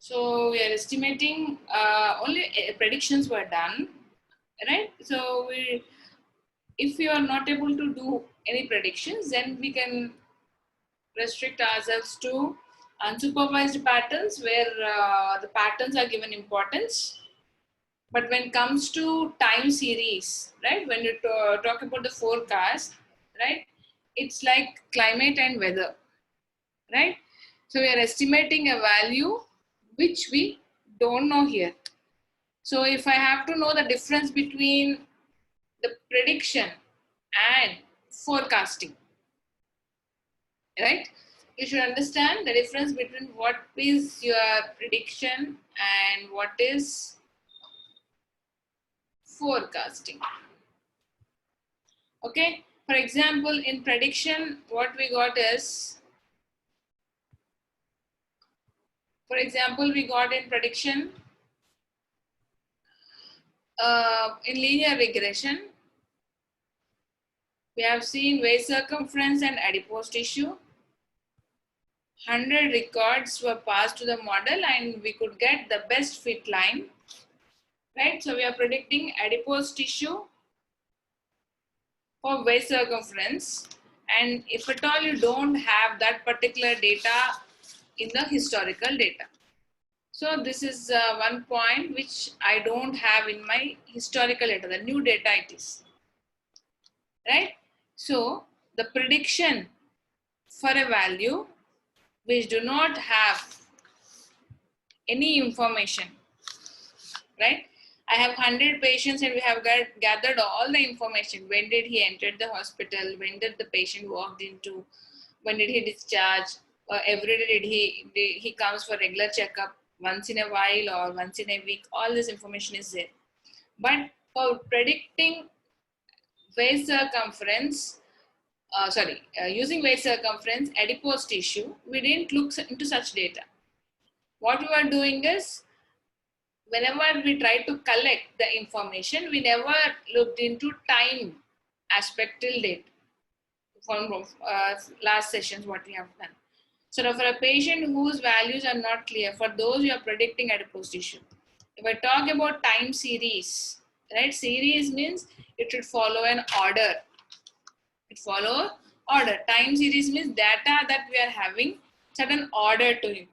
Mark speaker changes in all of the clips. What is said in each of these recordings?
Speaker 1: So we are estimating, only predictions were done, right? So if you are not able to do any predictions, then we can restrict ourselves to unsupervised patterns where the patterns are given importance. But when it comes to time series, right, when you talk about the forecast, right, it's like climate and weather, right? So we are estimating a value which we don't know here. So if I have to know the difference between the prediction and forecasting, right? You should understand the difference between what is your prediction and what is forecasting. Okay, for example, in prediction, what we got is, for example, we got in prediction, in linear regression, we have seen waist circumference and adipose tissue. 100 records were passed to the model and we could get the best fit line, right? So we are predicting adipose tissue for waist circumference, and if at all you don't have that particular data in the historical data. So this is one point which I don't have in my historical data, the new data it is, right? So the prediction for a value which do not have any information, right? I have 100 patients and we have gathered all the information. When did he enter the hospital? When did the patient walked into? When did he discharge? Every day he comes for regular checkup once in a while or once in a week. All this information is there. But for predicting waist circumference, using waist circumference, adipose tissue, we didn't look into such data. What we were doing is, whenever we try to collect the information, we never looked into time aspect till date from last sessions what we have done. So for a patient whose values are not clear, for those you are predicting adipose tissue. If I talk about time series, right? Series means it should follow an order. It follow order. Time series means data that we are having certain order to it.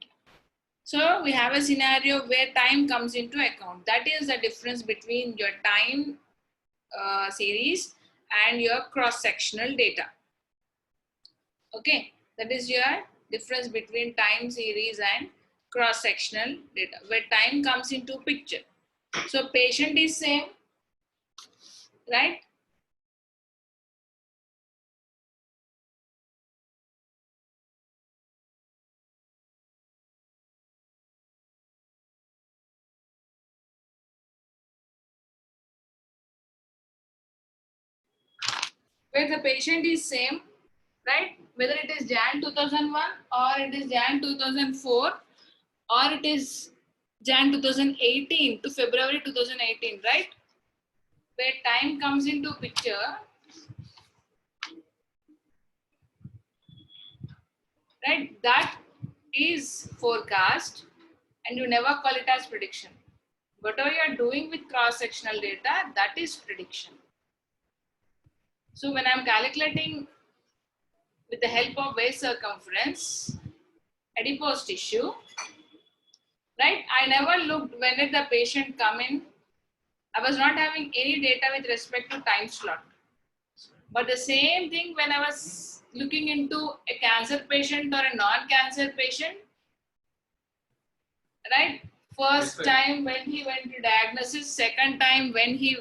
Speaker 1: So we have a scenario where time comes into account. That is the difference between your time series and your cross-sectional data. Okay, that is your difference between time series and cross-sectional data, where time comes into picture. So patient is same, right? Where the patient is same, right? Whether it is Jan 2001 or it is Jan 2004 or it is Jan 2018 to February 2018, right? Where time comes into picture, right? That is forecast and you never call it as prediction. Whatever you are doing with cross-sectional data, that is prediction. So when I'm calculating with the help of waist circumference, adipose tissue, right? I never looked when did the patient come in. I was not having any data with respect to time slot. But the same thing when I was looking into a cancer patient or a non-cancer patient, right? First time when he went to diagnosis, second time when he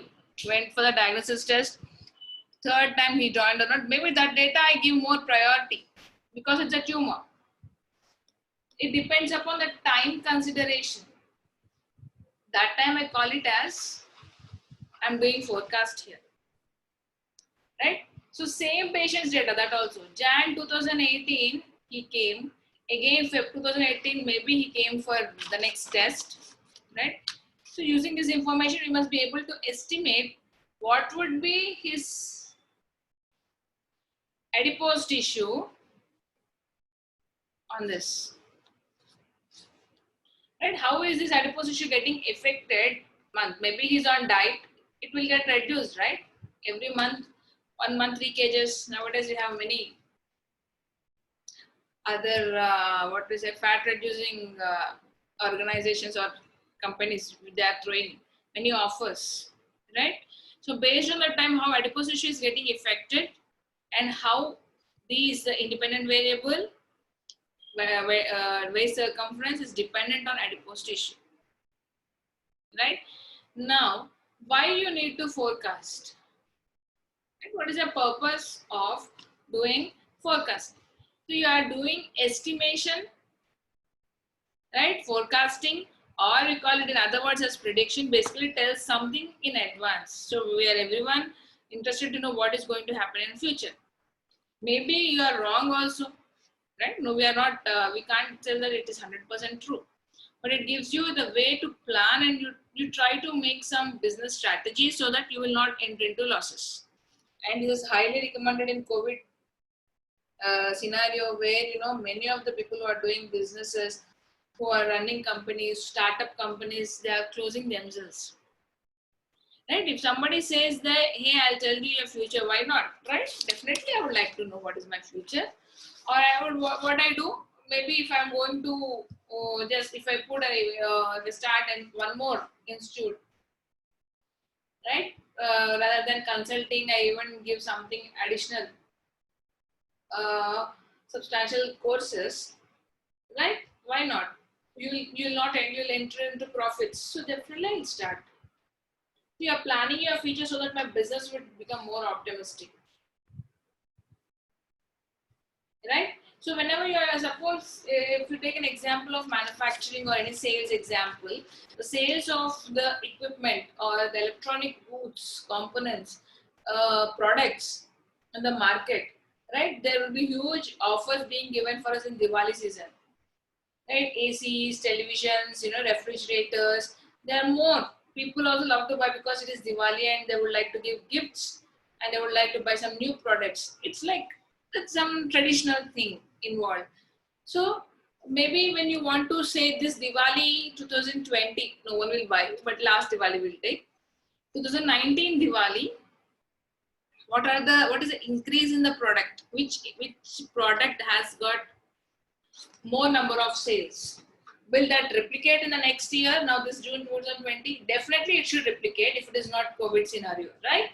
Speaker 1: went for the diagnosis test, third time he joined or not, maybe that data I give more priority because it's a tumor. It depends upon the time consideration. That time I call it as I'm doing forecast here, right? So same patient's data, that also. Jan 2018, he came. Again, Feb 2018, maybe he came for the next test, right? So using this information, we must be able to estimate what would be his adipose tissue on this, right? How is this adipose tissue getting affected month? Maybe he's on diet, it will get reduced, right? Every month, 1 month 3 kgs. Nowadays we have many other what we say fat reducing organizations or companies, they are throwing many offers, right? So based on the time how adipose tissue is getting affected and how these independent variable waist circumference is dependent on adipose tissue, right? Now, why you need to forecast? Right? What is the purpose of doing forecasting? So you are doing estimation, right? Forecasting, or we call it in other words as prediction, basically tells something in advance. So we are everyone interested to know what is going to happen in future. Maybe you are wrong also, right? No, we are not, we can't tell that it is 100% true. But it gives you the way to plan, and you try to make some business strategy so that you will not enter into losses. And this is highly recommended in COVID scenario where, you know, many of the people who are doing businesses, who are running companies, startup companies, they are closing themselves. Right? If somebody says that, hey, I'll tell you your future, why not? Right? Definitely, I would like to know what is my future. Or I would, what I do, maybe if I'm going to just if I put a start and one more institute, right? Rather than consulting, I even give something additional, uh, substantial courses, right? Why not? You'll not end, you'll enter into profits. So definitely I'll start. You are planning your future so that my business would become more optimistic, right? So whenever you are, suppose if you take an example of manufacturing or any sales example, the sales of the equipment or the electronic goods, components, products in the market, right? There will be huge offers being given for us in Diwali season, right? ACs, televisions, you know, refrigerators. There are more. People also love to buy because it is Diwali and they would like to give gifts and they would like to buy some new products. It's like it's some traditional thing involved. So maybe when you want to say this Diwali 2020, no one will buy, but last Diwali will take. 2019 Diwali, what is the increase in the product? Which product has got more number of sales? Will that replicate in the next year? Now this June 2020, definitely it should replicate if it is not COVID scenario, right?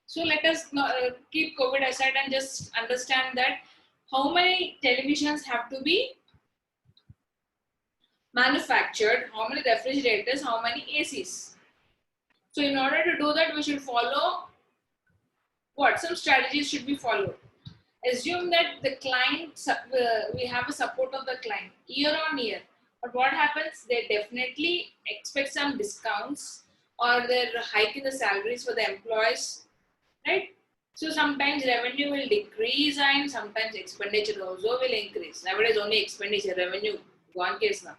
Speaker 1: So let us keep COVID aside and just understand that how many televisions have to be manufactured, how many refrigerators, how many ACs. So in order to do that, we should follow what? Some strategies should be followed. Assume that the client, we have a support of the client year on year. But what happens? They definitely expect some discounts or their hike in the salaries for the employees, right? So sometimes revenue will decrease and sometimes expenditure also will increase. Nowadays only expenditure, revenue gone case now.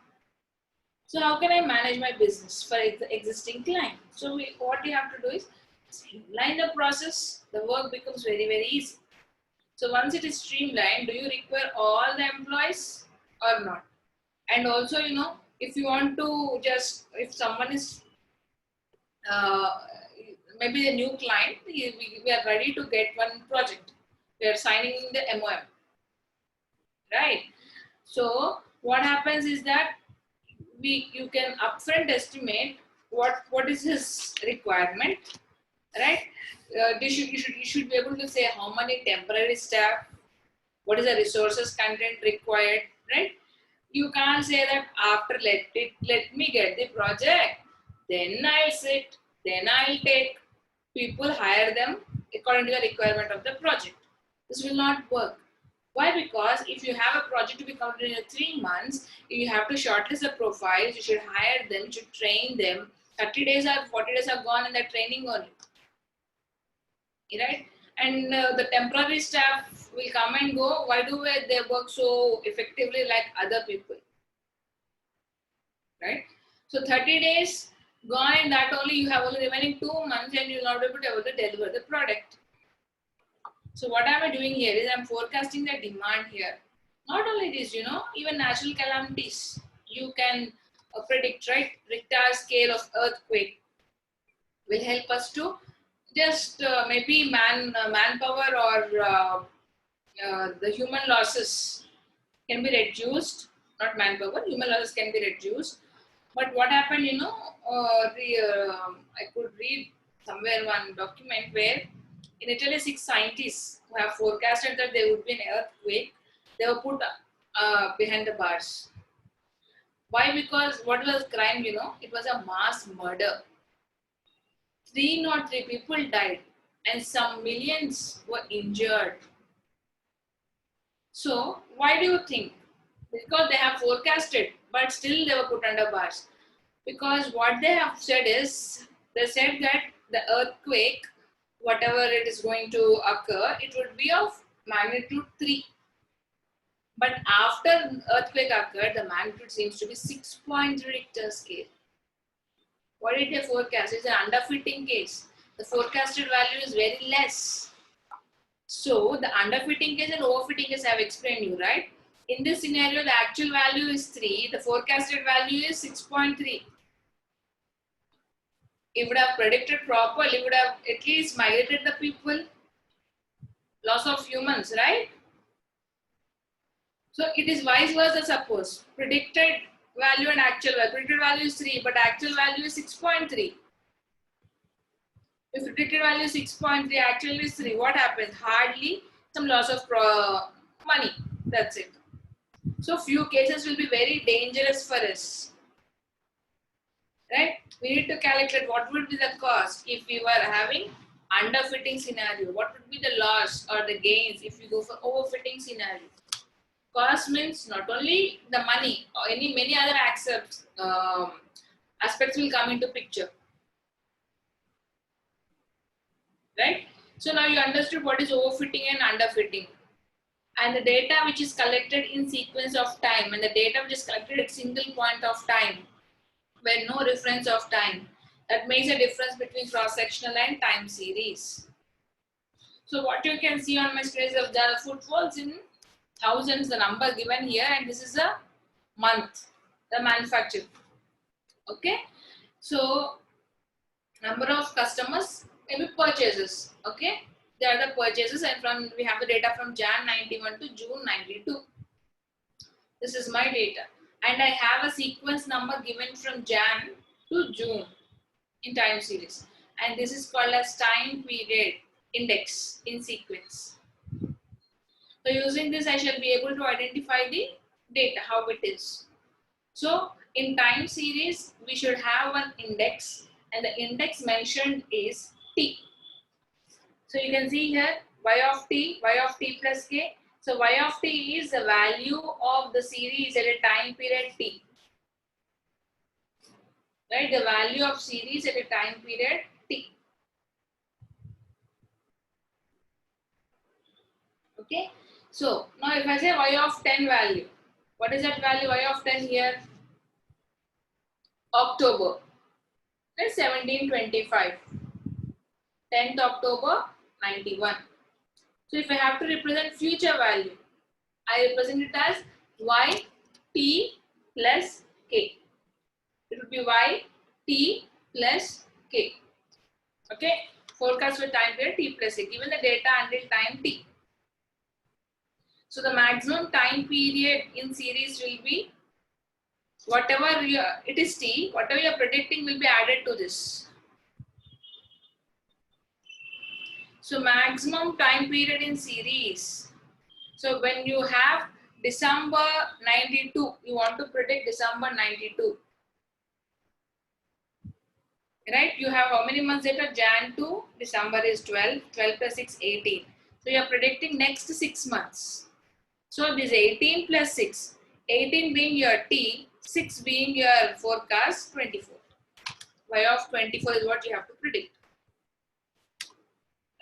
Speaker 1: So how can I manage my business for the existing client? So what you have to do is streamline the process. The work becomes very, very easy. So once it is streamlined, do you require all the employees or not? And also, you know, if you want to just, if someone is uh, maybe a new client, we are ready to get one project. We are signing the MOM, right? So what happens is that you can upfront estimate what is his requirement, right? You should be able to say how many temporary staff, what is the resources content required, right? You can't say that after let me get the project, then I'll sit, then I'll take people, hire them according to the requirement of the project. This will not work. Why? Because if you have a project to be completed in 3 months, you have to shortlist the profiles, you should hire them, you should train them. 30 days or 40 days are gone in the training only, right? And the temporary staff will come and go. Why do they work so effectively like other people, right? So 30 days gone, and that only you have only remaining 2 months, and you'll not be able to deliver the product. So what am I doing here is I'm forecasting the demand here. Not only this, you know, even natural calamities. You can predict, right? Richter scale of earthquake will help us to just maybe manpower or the human losses can be reduced. Not manpower, human losses can be reduced. But what happened, I could read somewhere one document where in Italy 6 scientists who have forecasted that there would be an earthquake, they were put behind the bars. Why? Because what was crime, it was a mass murder. 303 people died and some millions were injured. So, why do you think? Because they have forecasted, but still they were put under bars. Because what they have said is, they said that the earthquake, whatever it is going to occur, it would be of magnitude 3. But after earthquake occurred, the magnitude seems to be 6.3 Richter scale. What did they forecast? It's an underfitting case. The forecasted value is very less. So the underfitting case and overfitting case I have explained you, right? In this scenario, the actual value is 3. The forecasted value is 6.3. It would have predicted properly, it would have at least migrated the people. Loss of humans, right? So it is vice versa, suppose. Predicted value and actual value. Predicted value is 3, but actual value is 6.3. If predicted value is 6.3, actual is 3, what happens? Hardly some loss of money. That's it. So few cases will be very dangerous for us. Right? We need to calculate what would be the cost if we were having underfitting scenario. What would be the loss or the gains if we go for overfitting scenario? Cost means not only the money or many other aspects will come into picture. Right? So now you understood what is overfitting and underfitting. And the data which is collected in sequence of time and the data which is collected at single point of time where no reference of time. That makes a difference between cross-sectional and time series. So what you can see on my screen is the footfalls in thousands, the number given here, and this is a month, the manufacture. Okay. So number of customers, maybe purchases. Okay. They are the purchases, and we have the data from Jan 91 to June 92. This is my data. And I have a sequence number given from Jan to June in time series. And this is called as time period index in sequence. So using this, I shall be able to identify the data, how it is. So in time series, we should have an index, and the index mentioned is T. So you can see here y of t plus k. So y of t is the value of the series at a time period t. Right, the value of series at a time period t. Okay, so now if I say y of 10 value, what is that value y of 10 here? October, that's 1725, 10th October 91. So if I have to represent future value, I represent it as y t plus k. It would be y t plus k. Okay, forecast for time period t plus k, given the data until time t. So the maximum time period in series will be whatever it is t, whatever you are predicting will be added to this. So maximum time period in series. So when you have December 92, you want to predict December 92. Right? You have how many months later? Jan to December is 12. 12 plus 6, 18. So you are predicting next 6 months. So this 18 plus 6. 18 being your T, 6 being your forecast, 24. Y of 24 is what you have to predict.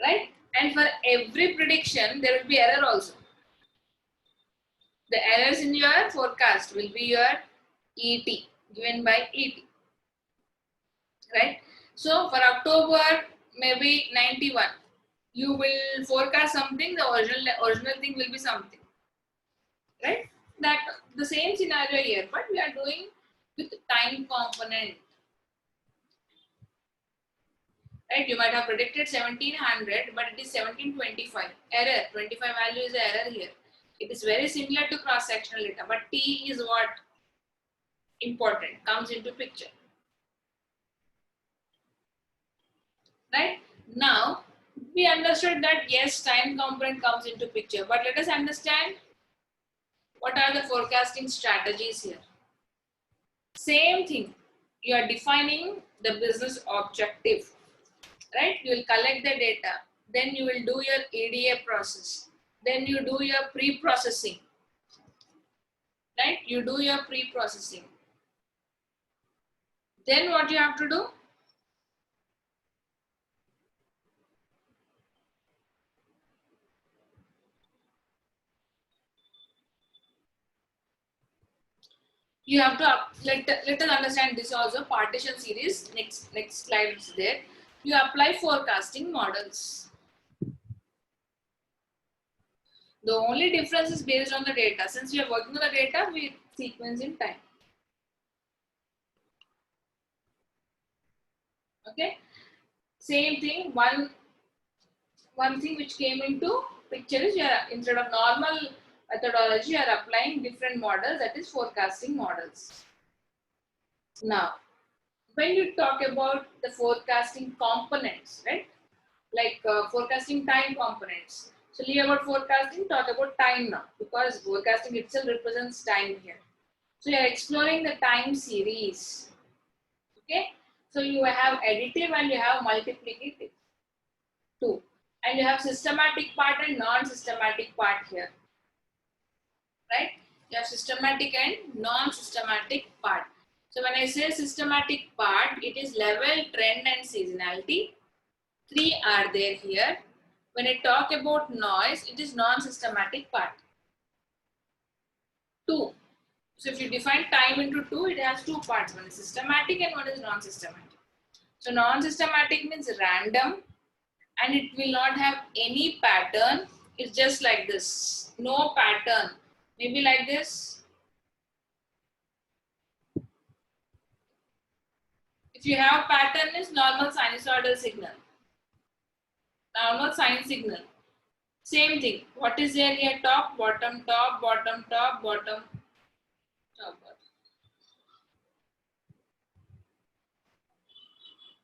Speaker 1: Right? And for every prediction, there will be error also. The errors in your forecast will be your ET, given by ET. Right? So for October, maybe 91, you will forecast something, the original thing will be something. Right? That the same scenario here, but we are doing with time component. Right? You might have predicted 1700, but it is 1725. Error. 25 value is the error here. It is very similar to cross-sectional data, but T is what important comes into picture. Right? Now, we understood that yes, time component comes into picture, but let us understand what are the forecasting strategies here. Same thing. You are defining the business objective. Right? You will collect the data. Then you will do your EDA process. Then you do your pre-processing. Right? You do your pre-processing. Then what you have to do? You have to let us understand this also. Partition series. Next slide is there. You apply forecasting models. The only difference is based on the data. Since we are working on the data, we sequence in time. Okay. Same thing. One thing which came into picture is you are, instead of normal methodology, you are applying different models, that is forecasting models. Now, when you talk about the forecasting components, right? Like forecasting time components. So leave about forecasting, talk about time now, because forecasting itself represents time here. So you are exploring the time series. Okay. So you have additive and you have multiplicative. Two. And you have systematic part and non-systematic part here. Right? You have systematic and non-systematic part. So when I say systematic part, it is level, trend and seasonality. Three are there here. When I talk about noise, it is non-systematic part. Two. So if you define time into two, it has two parts. One is systematic and one is non-systematic. So non-systematic means random and it will not have any pattern. It's just like this. No pattern. Maybe like this. If you have pattern, is normal sinusoidal signal. Normal sine signal. Same thing. What is there here? Top, bottom, top, bottom, top, bottom, top, bottom.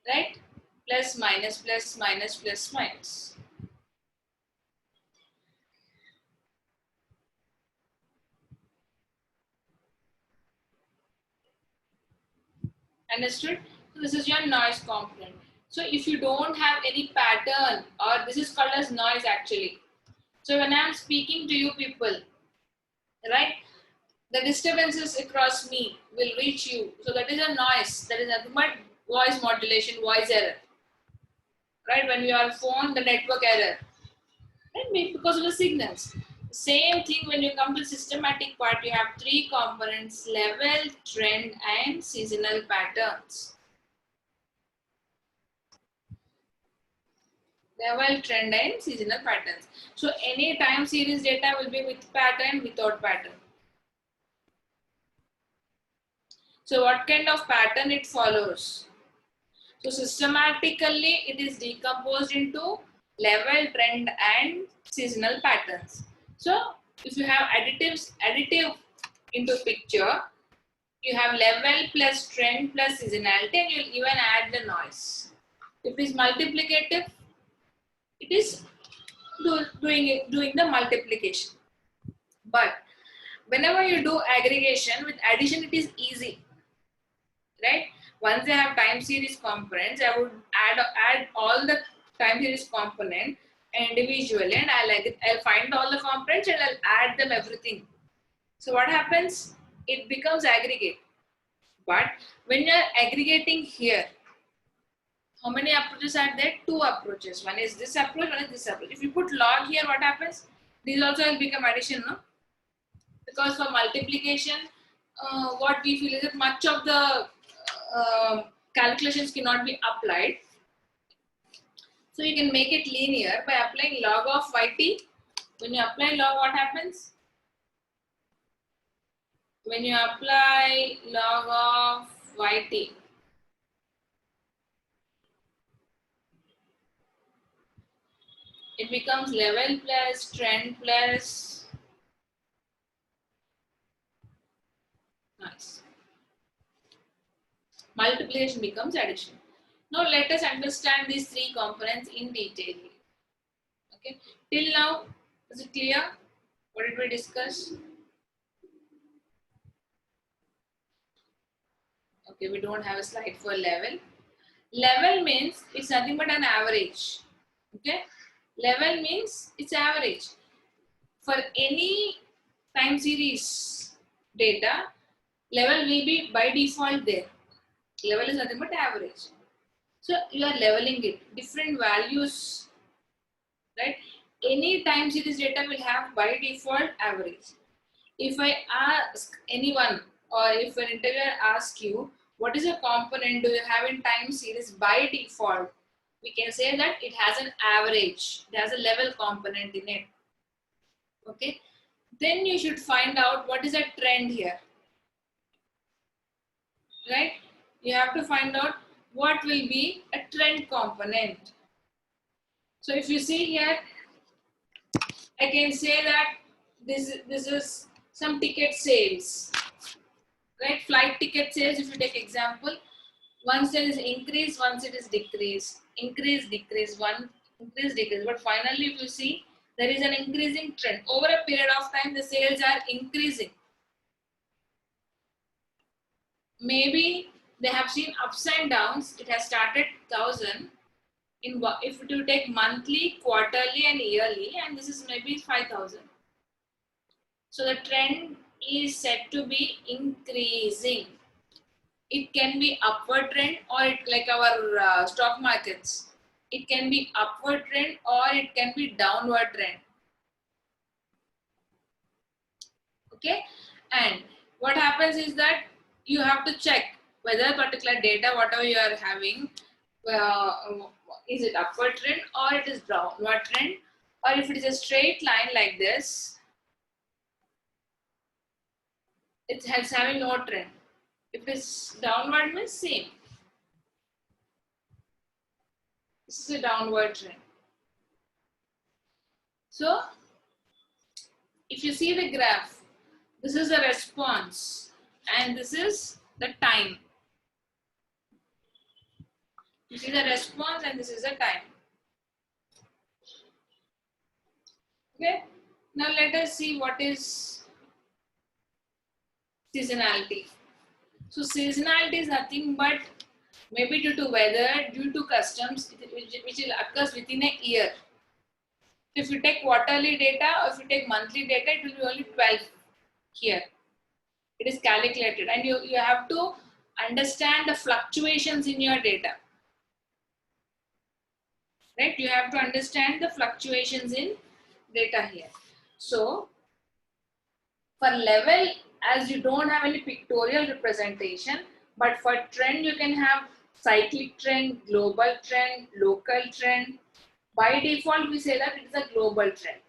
Speaker 1: Right? Plus, minus, plus, minus, plus, minus. Understood? So this is your noise component. So if you don't have any pattern, or this is called as noise actually. So when I am speaking to you people, right, the disturbances across me will reach you. So that is a noise. That is nothing but voice modulation, voice error. Right? When you are on phone, the network error. Right? Because of the signals. Same thing when you come to systematic part, you have three components: level, trend, and seasonal patterns. Level, trend, and seasonal patterns. So any time series data will be with pattern, without pattern. So what kind of pattern it follows? So systematically it is decomposed into level, trend, and seasonal patterns. So if you have additive into picture, you have level plus trend plus seasonality, and you'll even add the noise. If it is multiplicative, it is doing the multiplication. But whenever you do aggregation, with addition it is easy, right? Once I have time series components, I would add all the time series component individually, and I'll find all the components and I'll add them everything. So what happens? It becomes aggregate. But when you're aggregating here, how many approaches are there? Two approaches. One is this approach, one is this approach. If you put log here, what happens? These also will become addition, no? Because for multiplication, what we feel is that much of the calculations cannot be applied. So you can make it linear by applying log of yt. When you apply log, what happens? when you apply log of YT, it becomes level plus trend plus noise. Multiplication becomes addition. Now let us understand these three components in detail. Okay, till now, is it clear? What did we discuss? Okay, we don't have a slide for level. Level means it's nothing but an average. Okay, level means it's average. For any time series data, level will be by default there. Level is nothing but average. So you are leveling it. Different values, right? Any time series data will have by default average. If I ask anyone or if an interviewer asks you, what is a component do you have in time series by default? We can say that it has an average. It has a level component in it. Okay. Then you should find out what is a trend here. Right? You have to find out what will be a trend component. So if you see here, I can say that this is some ticket sales. Right? Flight ticket sales, if you take example, once it is increase, once it is decrease, increase, decrease, one increase, decrease. But finally, if you see, there is an increasing trend. Over a period of time, the sales are increasing. Maybe they have seen ups and downs. It has started 1,000. If you take monthly, quarterly, and yearly, and this is maybe 5,000. So the trend is said to be increasing. It can be upward trend or it like our stock markets. It can be upward trend or it can be downward trend. Okay, and what happens is that you have to check whether particular data, whatever you are having, uh, is it upward trend or it is downward trend, or if it is a straight line like this, it's having no trend. If it is downward means same. This is a downward trend. So if you see the graph, this is the response and this is the time. You see the response and this is the time. Okay. Now let us see what is seasonality. So seasonality is nothing but maybe due to weather, due to customs, which occurs within a year. If you take quarterly data or if you take monthly data, it will be only 12 here. It is calculated and you have to understand the fluctuations in your data. Right? You have to understand the fluctuations in data here. So for level, as you don't have any pictorial representation, but for trend you can have cyclic trend, global trend, local trend. By default we say that it is a global trend.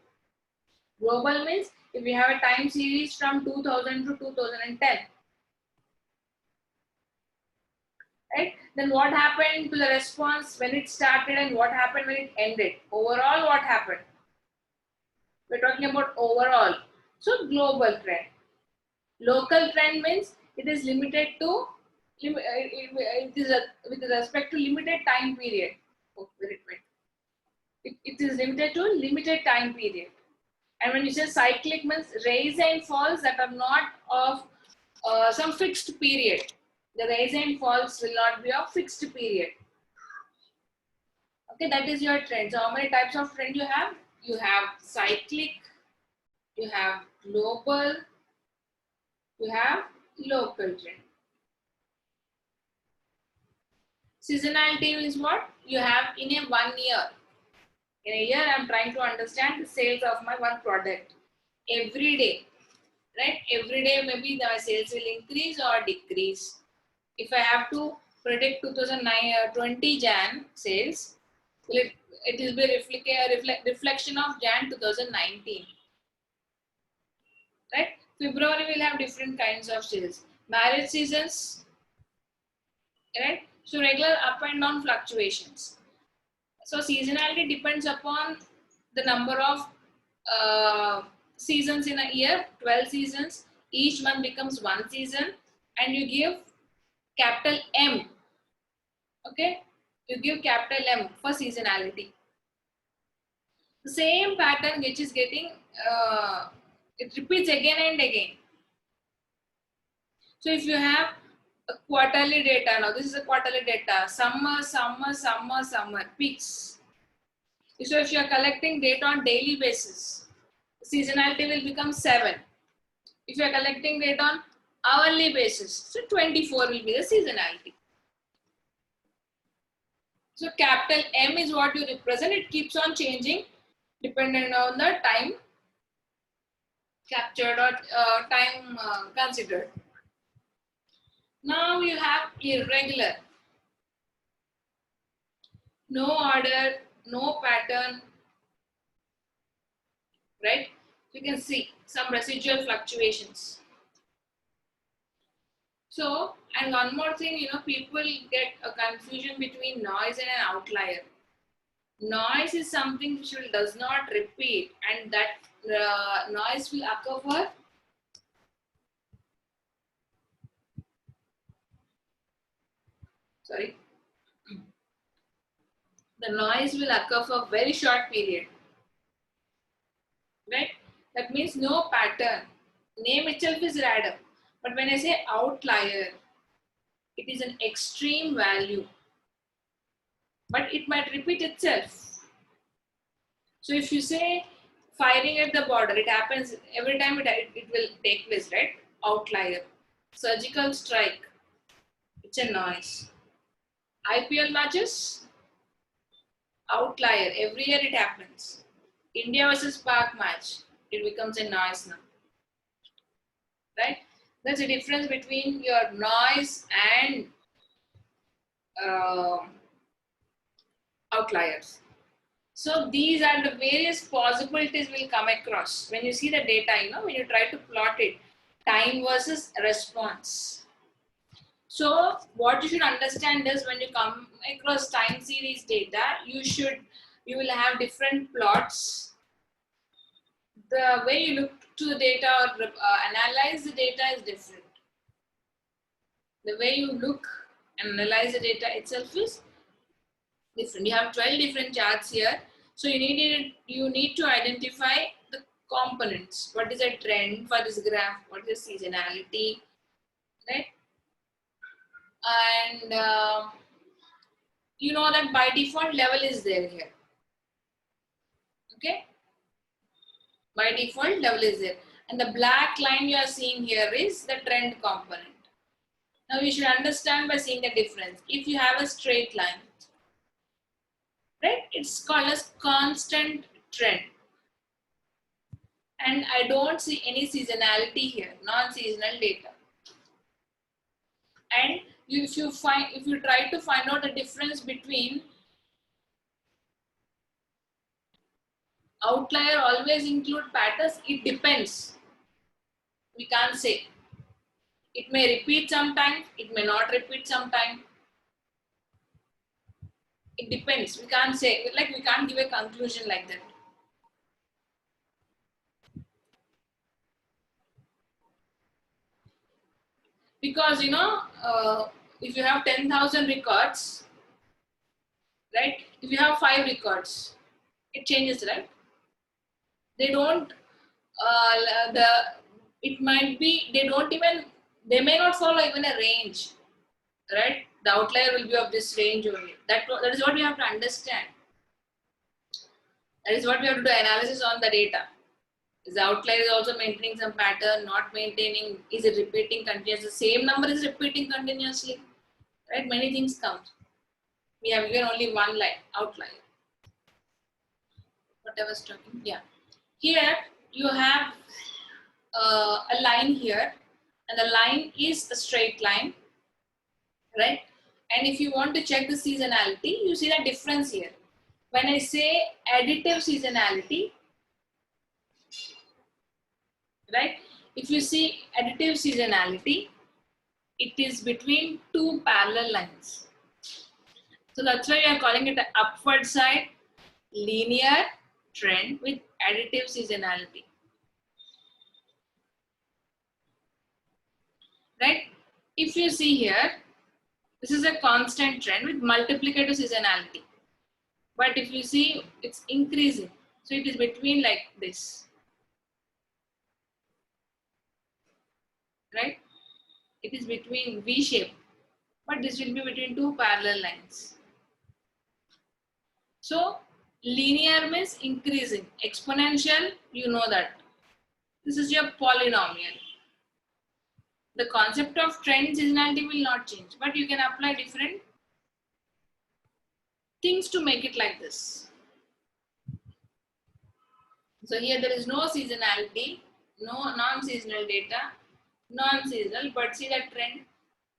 Speaker 1: Global means if we have a time series from 2000 to 2010, right? Then what happened to the response when it started and what happened when it ended? Overall, what happened? We're talking about overall. So global trend. Local trend means it is limited to it is with respect to limited time period. Oh, it is limited to limited time period. And when you say cyclic means rise and falls that are not of some fixed period. The rise and falls will not be of fixed period. Okay, that is your trend. So how many types of trend you have? You have cyclic, you have global, you have local trend. Seasonality is what? You have in a 1 year. In a year, I'm trying to understand the sales of my one product. Every day, right? Every day, maybe the sales will increase or decrease. If I have to predict 2020 Jan sales, it will be a reflection of Jan 2019. Right? February will have different kinds of sales. Marriage seasons, right? So regular up and down fluctuations. So seasonality depends upon the number of seasons in a year, 12 seasons. Each month becomes one season, and you give capital M. Okay, you give capital M for seasonality. The same pattern which is getting it repeats again and again. So if you have a quarterly data, now this is a quarterly data, summer, summer, summer, summer, peaks. So if you are collecting data on daily basis, seasonality will become 7. If you are collecting data on hourly basis, so 24 will be the seasonality. So capital M is what you represent. It keeps on changing depending on the time captured or time considered. Now you have irregular. No order, no pattern, right? You can see some residual fluctuations. So, and one more thing, people get a confusion between noise and an outlier. Noise is something which does not repeat, and that noise will occur for the noise will occur for a very short period, right? That means no pattern. Name itself is random, but when I say outlier, it is an extreme value, but it might repeat itself. So if you say firing at the border, it happens every time it will take place, right? Outlier. Surgical strike, it's a noise. IPL matches, outlier. Every year it happens. India versus Pak match, it becomes a noise now, right? There's a difference between your noise and outliers. So these are the various possibilities we'll come across when you see the data, when you try to plot it, time versus response. So what you should understand is when you come across time series data, you will have different plots. The way you look to the data or analyze the data is different. The way you look and analyze the data itself is different. You have 12 different charts here. So you need to identify the components. What is a trend for this graph? What is seasonality, right? And you know that by default level is there here. Okay? By default level is there. And the black line you are seeing here is the trend component. Now we should understand by seeing the difference. If you have a straight line, right, it's called as constant trend. And I don't see any seasonality here, non-seasonal data. And if you try to find out the difference between outlier always include patterns, it depends. We can't say. It may repeat sometime, it may not repeat sometime. It depends. We can't say, like we can't give a conclusion like that. Because if you have 10,000 records, right? If you have 5 records, it changes, right? They don't. It might be they may not follow even a range, right? The outlier will be of this range only. That is what we have to understand. That is what we have to do analysis on the data. Is the outlier is also maintaining some pattern, not maintaining, is it repeating continuously? The same number is repeating continuously, right? Many things come. We have given only one line, outlier. What I was talking, yeah. Here you have a line here, and the line is a straight line, right? And if you want to check the seasonality, you see the difference here. When I say additive seasonality, right? If you see additive seasonality, it is between two parallel lines. So that's why we are calling it an upward side linear trend with additive seasonality. Right? If you see here, this is a constant trend with multiplicative seasonality. But if you see, it's increasing. So it is between like this. Right? It is between V shape. But this will be between two parallel lines. So linear means increasing. Exponential, you know that. This is your polynomial. The concept of trend seasonality will not change, but you can apply different things to make it like this. So here there is no seasonality, no non-seasonal data, non-seasonal, but see the trend,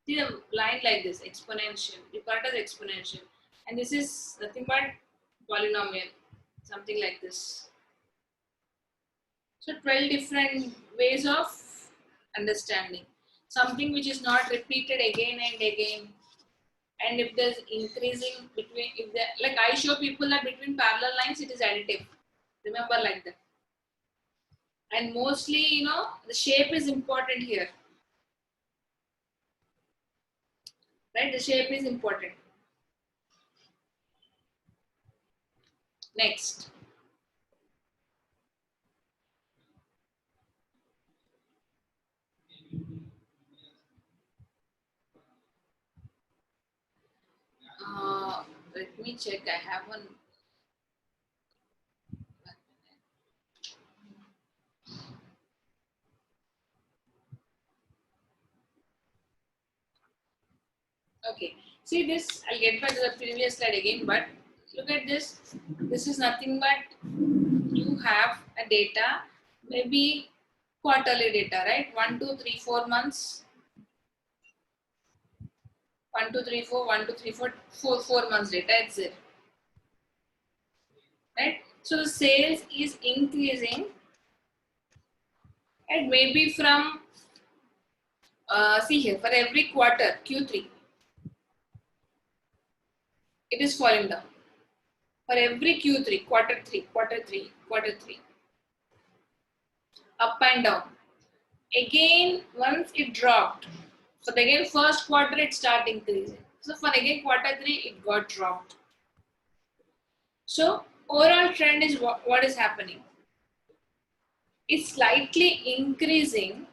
Speaker 1: see the line like this, exponential, you call it as exponential. And this is nothing but polynomial, something like this. So 12 different ways of understanding. Something which is not repeated again and again. And if there's increasing between, if there, like I show people that between parallel lines, it is additive. Remember like that. And mostly, you know, the shape is important here. Right? The shape is important. Next. Let me check. I have one. Okay. See this, I'll get back to the previous slide again, but look at this. This is nothing but you have a data, maybe quarterly data, right? 1, 2, 3, 4 months. 1, 2, 3, 4, 1, 2, 3, 4, 4 months data, it's there. Right? So the sales is increasing and maybe from, see here, for every quarter, Q3, it is falling down. For every Q3, quarter 3, quarter 3, quarter 3, up and down. Again, once it dropped, so again first quarter it started increasing. So for again quarter 3, it got dropped. So overall trend is what is happening. It's slightly increasing.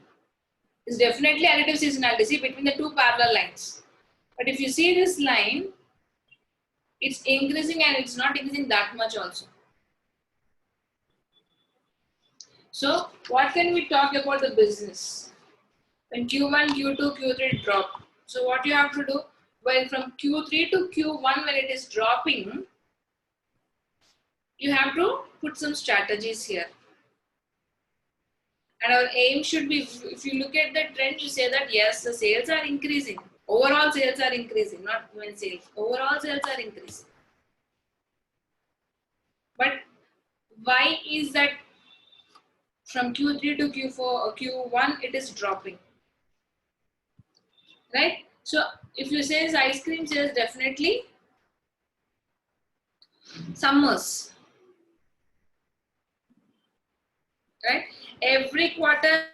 Speaker 1: It's definitely additive seasonality. See between the two parallel lines. But if you see this line, it's increasing and it's not increasing that much also. So what can we talk about the business? When Q1, Q2, Q3 drop. So what you have to do, when from Q3 to Q1 when it is dropping, you have to put some strategies here. And our aim should be, if you look at the trend, you say that yes, the sales are increasing. Overall sales are increasing, not when sales. Overall sales are increasing. But why is that from Q3 to Q4 or Q1 it is dropping? Right? So if you say ice cream sales, definitely summers. Right? Every quarter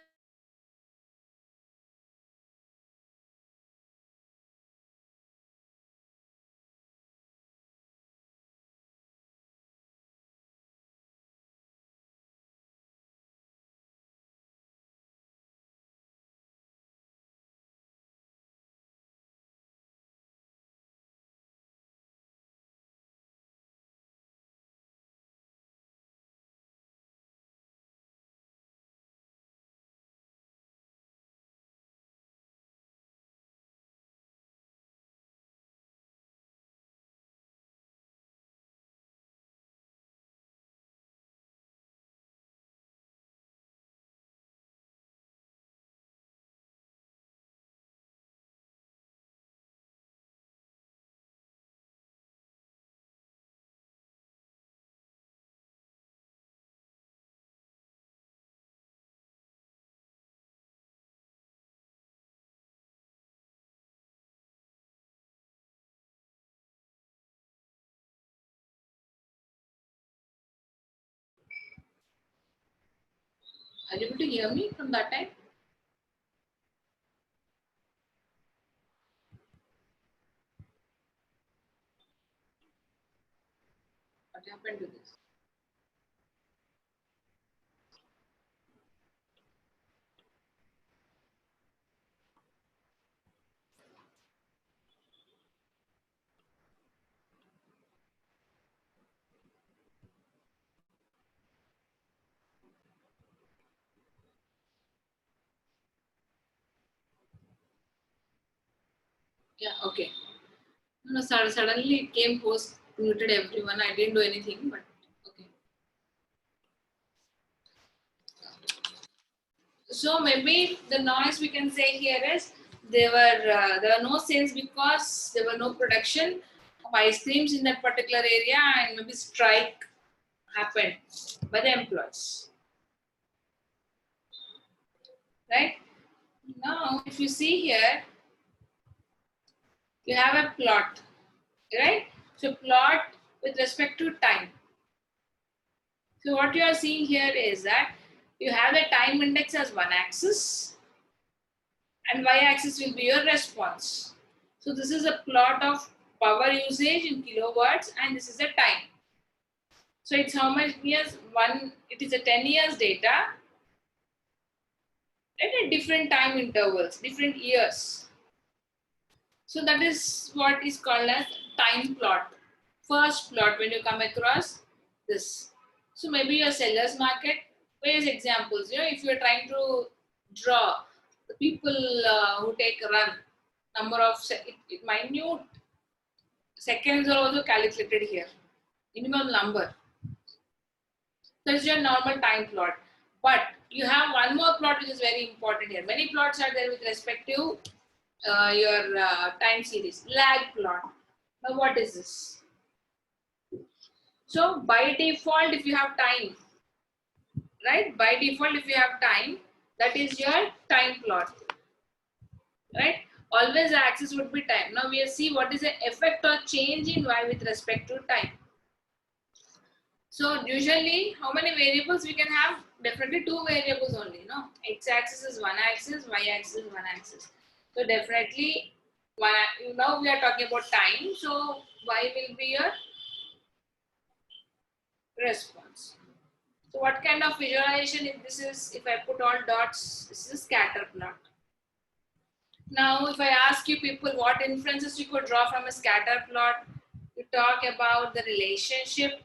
Speaker 1: Are you able to hear me from that time? What happened to this? Yeah, okay. No, suddenly it came post muted everyone. I didn't do anything, but okay. So maybe the noise we can say here is there were no sales because there were no production of ice creams in that particular area, and maybe strike happened by the employees. Right? Now, if you see here, you have a plot, right? So plot with respect to time. So what you are seeing here is that you have the time index as one axis and y-axis will be your response. So this is a plot of power usage in kilowatts and this is the time. So it's how much years, it is a 10 years data at a different time intervals, different years. So that is what is called as time plot. First plot when you come across this. So maybe your seller's market, various examples. If you are trying to draw the people who take a run, number of minute seconds are also calculated here. Minimum number. That's your normal time plot. But you have one more plot which is very important here. Many plots are there with respect to your time series. Lag plot. Now what is this? So by default, if you have time, right? By default, if you have time, that is your time plot, right? Always the axis would be time. Now we will see what is the effect or change in y with respect to time. So usually, how many variables we can have? Definitely two variables only, no? X-axis is one axis, y-axis is one axis. So definitely, now we are talking about time. So y will be your response. So what kind of visualization if this is, if I put all dots, this is a scatter plot. Now, if I ask you people what inferences you could draw from a scatter plot, you talk about the relationship,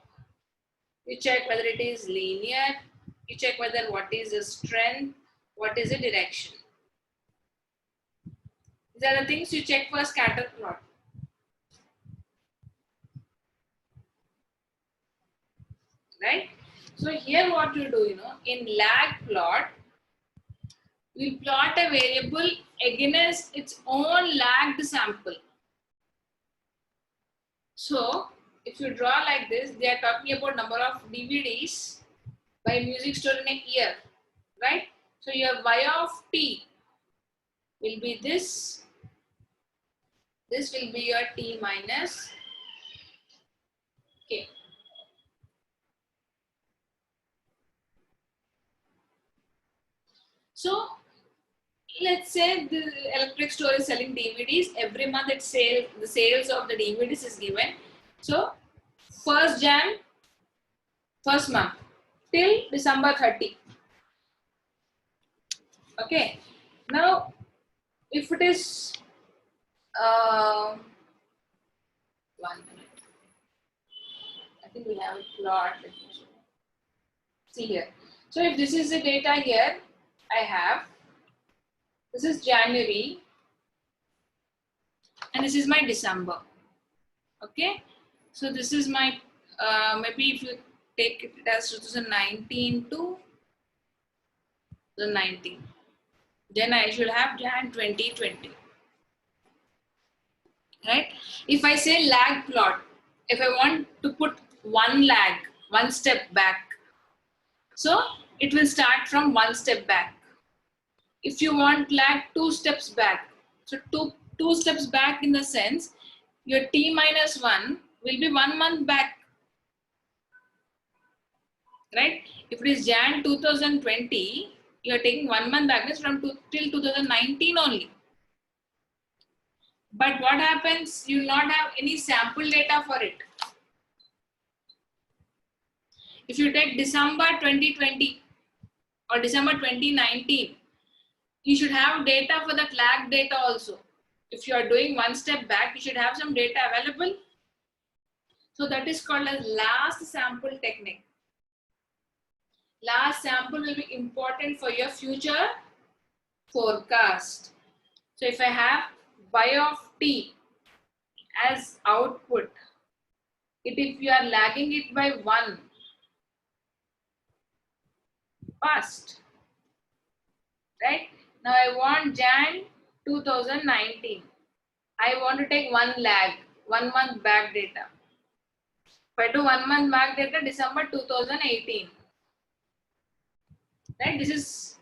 Speaker 1: you check whether it is linear, you check whether what is the strength, what is the direction. These are the things you check for scatter plot. Right? So here what you do, in lag plot, we plot a variable against its own lagged sample. So if you draw like this, they are talking about number of DVDs by music store in a year, right? So your y of t will be this. This will be your t minus k. So let's say the electric store is selling DVDs. Every month the sales of the DVDs is given. So first month till December 30. Okay. Now if it is 1 minute. I think we have a plot. See here. So if this is the data here, I have, this is January and this is my December. Okay. So this is my, maybe if you take it as 2019 to the 19, then I should have Jan 2020. Right? If I say lag plot, if I want to put one step back, so it will start from one step back. If you want lag 2 steps back, so two steps back in the sense, your t minus 1 will be 1 month back. Right? If it is Jan 2020, You are taking 1 month back, means from till 2019 only. But what happens? You will not have any sample data for it. If you take December 2020 or December 2019, you should have data for that lag data also. If you are doing one step back, you should have some data available. So that is called as last sample technique. Last sample will be important for your future forecast. So if I have y of t as output, if you are lagging it by 1 past, right? Now I want Jan 2019. I want to take 1 lag, 1 month back data. If I do 1 month back data, December 2018, right? This is,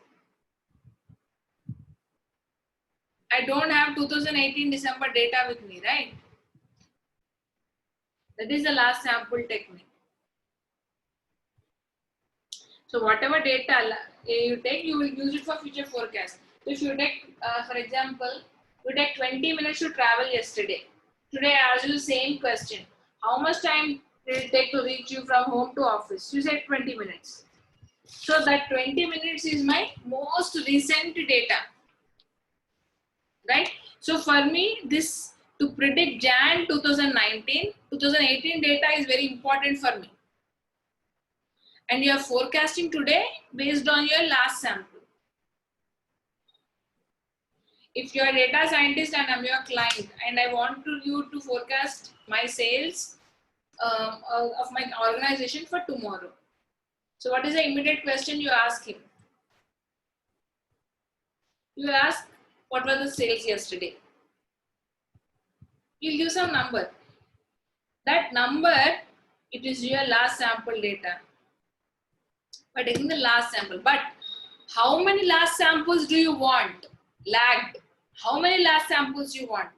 Speaker 1: I don't have 2018 December data with me, right? That is the last sample technique. So whatever data you take, you will use it for future forecast. So if you take, for example, you take 20 minutes to travel yesterday. Today I ask you the same question. How much time did it take to reach you from home to office? You said 20 minutes. So that 20 minutes is my most recent data, right? So for me, this to predict Jan 2019, 2018 data is very important for me. And you are forecasting today based on your last sample. If you are a data scientist and I'm your client and I want you to forecast my sales of my organization for tomorrow. So what is the immediate question you ask him? You ask, what were the sales yesterday? You give some number. That number, it is your last sample data. By taking the last sample. But how many last samples do you want? Lagged. How many last samples you want?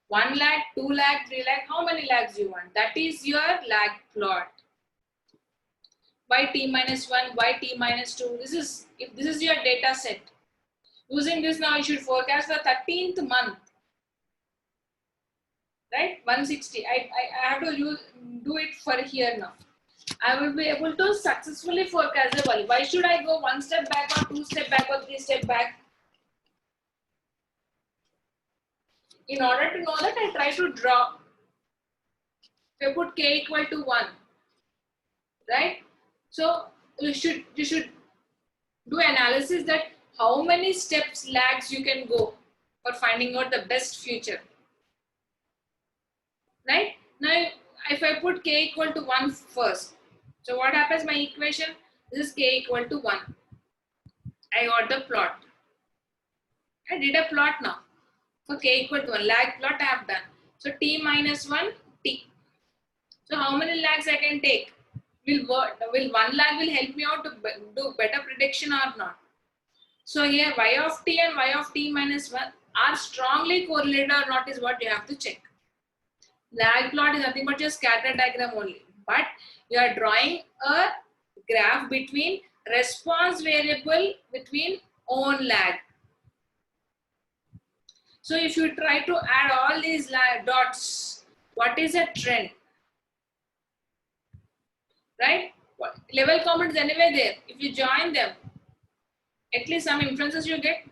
Speaker 1: 1 lag, 2 lag, 3 lag. How many lags you want? That is your lag plot. Yt minus 1, yt minus 2. If this is your data set. Using this now, you should forecast the 13th month. Right? 160. I have to do it for here now. I will be able to successfully forecast the value. Why should I go 1 step back or 2 step back or 3 step back? In order to know that, I try to draw. If I put k equal to 1, right? So you should do analysis that how many steps lags you can go for finding out the best future. Right? Now, if I put k equal to 1 first, so what happens? My equation, this is k equal to 1. I got the plot. I did a plot now. For k equal to 1, lag plot I have done. So t minus 1, t. So how many lags I can take? Will 1 lag will help me out to do better prediction or not? So here y of t and y of t minus 1 are strongly correlated or not is what you have to check. Lag plot is nothing but your scatter diagram only. But you are drawing a graph between response variable between own lag. So if you try to add all these dots, what is a trend? Right? Level comment is anyway there. If you join them, at least some inferences you get.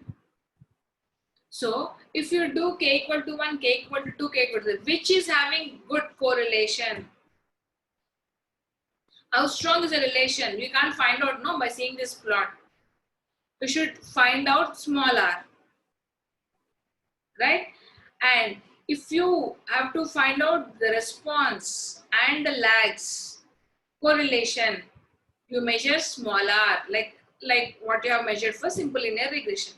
Speaker 1: So if you do k equal to 1, k equal to 2, k equal to 3, which is having good correlation? How strong is the relation? We can't find out no by seeing this plot. We should find out small r. Right? And if you have to find out the response and the lags correlation, you measure small r, like what you have measured for simple linear regression.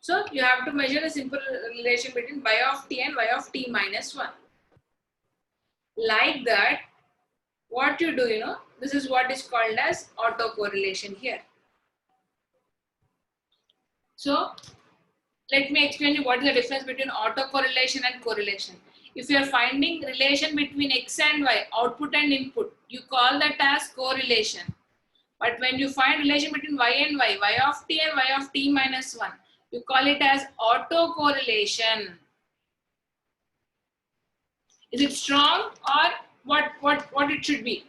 Speaker 1: So you have to measure a simple relation between y of t and y of t minus 1. Like that, what you do, this is what is called as autocorrelation here. So let me explain you what is the difference between autocorrelation and correlation. If you are finding relation between x and y, output and input, you call that as correlation. But when you find relation between y and y of t and y of t minus 1, you call it as autocorrelation. Is it strong or what it should be?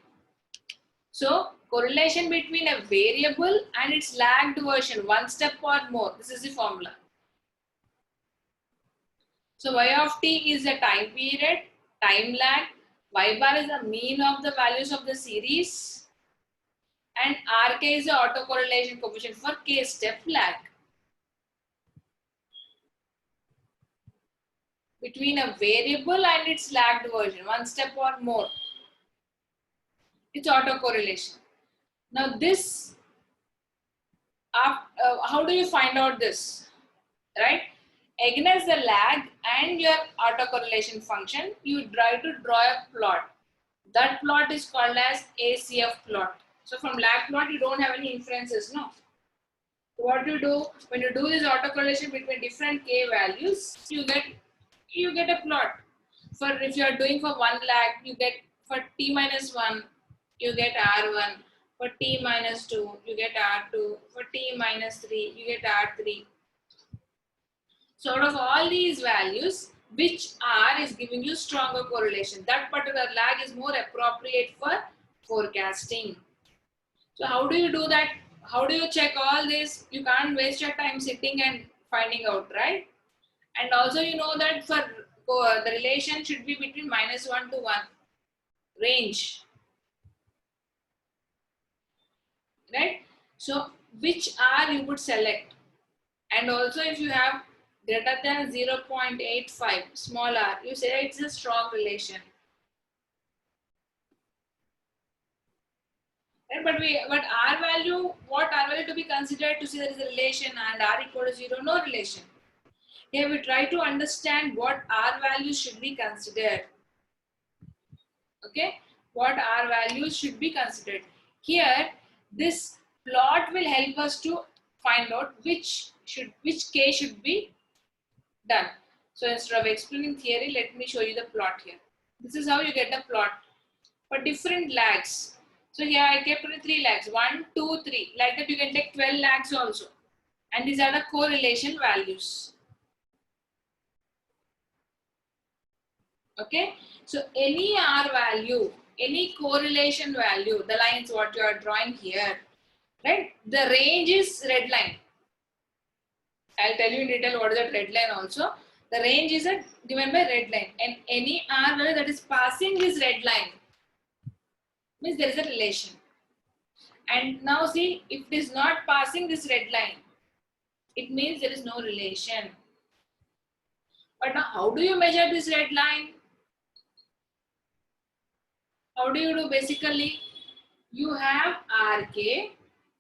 Speaker 1: So correlation between a variable and its lagged version, one step or more. This is the formula. So y of t is the time period, time lag. Y bar is the mean of the values of the series. And Rk is the autocorrelation coefficient for k step lag. Between a variable and its lagged version, one step or more. It's autocorrelation. Now this, how do you find out this? Right? Against the lag and your autocorrelation function, you try to draw a plot. That plot is called as ACF plot. So from lag plot, you don't have any inferences, no? So what you do, when you do this autocorrelation between different k values, you get a plot. For if you are doing for one lag, you get for t minus 1, you get R1. For t minus 2, you get R2. For t minus 3, you get R3. So out of all these values, which R is giving you stronger correlation? That particular lag is more appropriate for forecasting. So how do you do that? How do you check all this? You can't waste your time sitting and finding out, right? And also you know that for the relation should be between -1 to 1 range, right? So which R you would select? And also if you have greater than 0.85 small r, you say it's a strong relation. Right? But R value, what R value to be considered to see there is a relation and R equal to 0, no relation. Here we try to understand what R values should be considered. Okay, what R values should be considered. Here, this plot will help us to find out which K should be done. So instead of explaining theory, let me show you the plot here. This is how you get the plot for different lags. So here I kept only 3 lags, 1, 2, 3. Like that you can take 12 lags also. And these are the correlation values. Okay, so any R value, any correlation value, the lines what you are drawing here, right? The range is red line. I'll tell you in detail what is that red line also. The range is given by red line, and any R value that is passing this red line means there is a relation. And now see, if it is not passing this red line, it means there is no relation. But now how do you measure this red line? How do you do? Basically, you have Rk,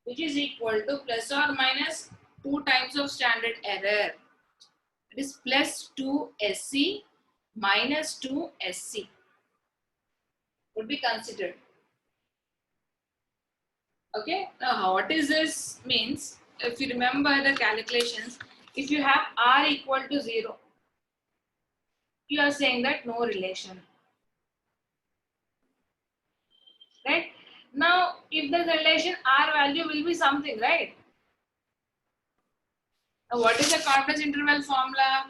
Speaker 1: which is equal to plus or minus 2 times of standard error. It is plus 2 SC minus 2 SC would be considered. Okay, now what is this means? If you remember the calculations, if you have R equal to 0, you are saying that no relation. Right? Now, if the relation R value will be something, right? Now, what is the confidence interval formula?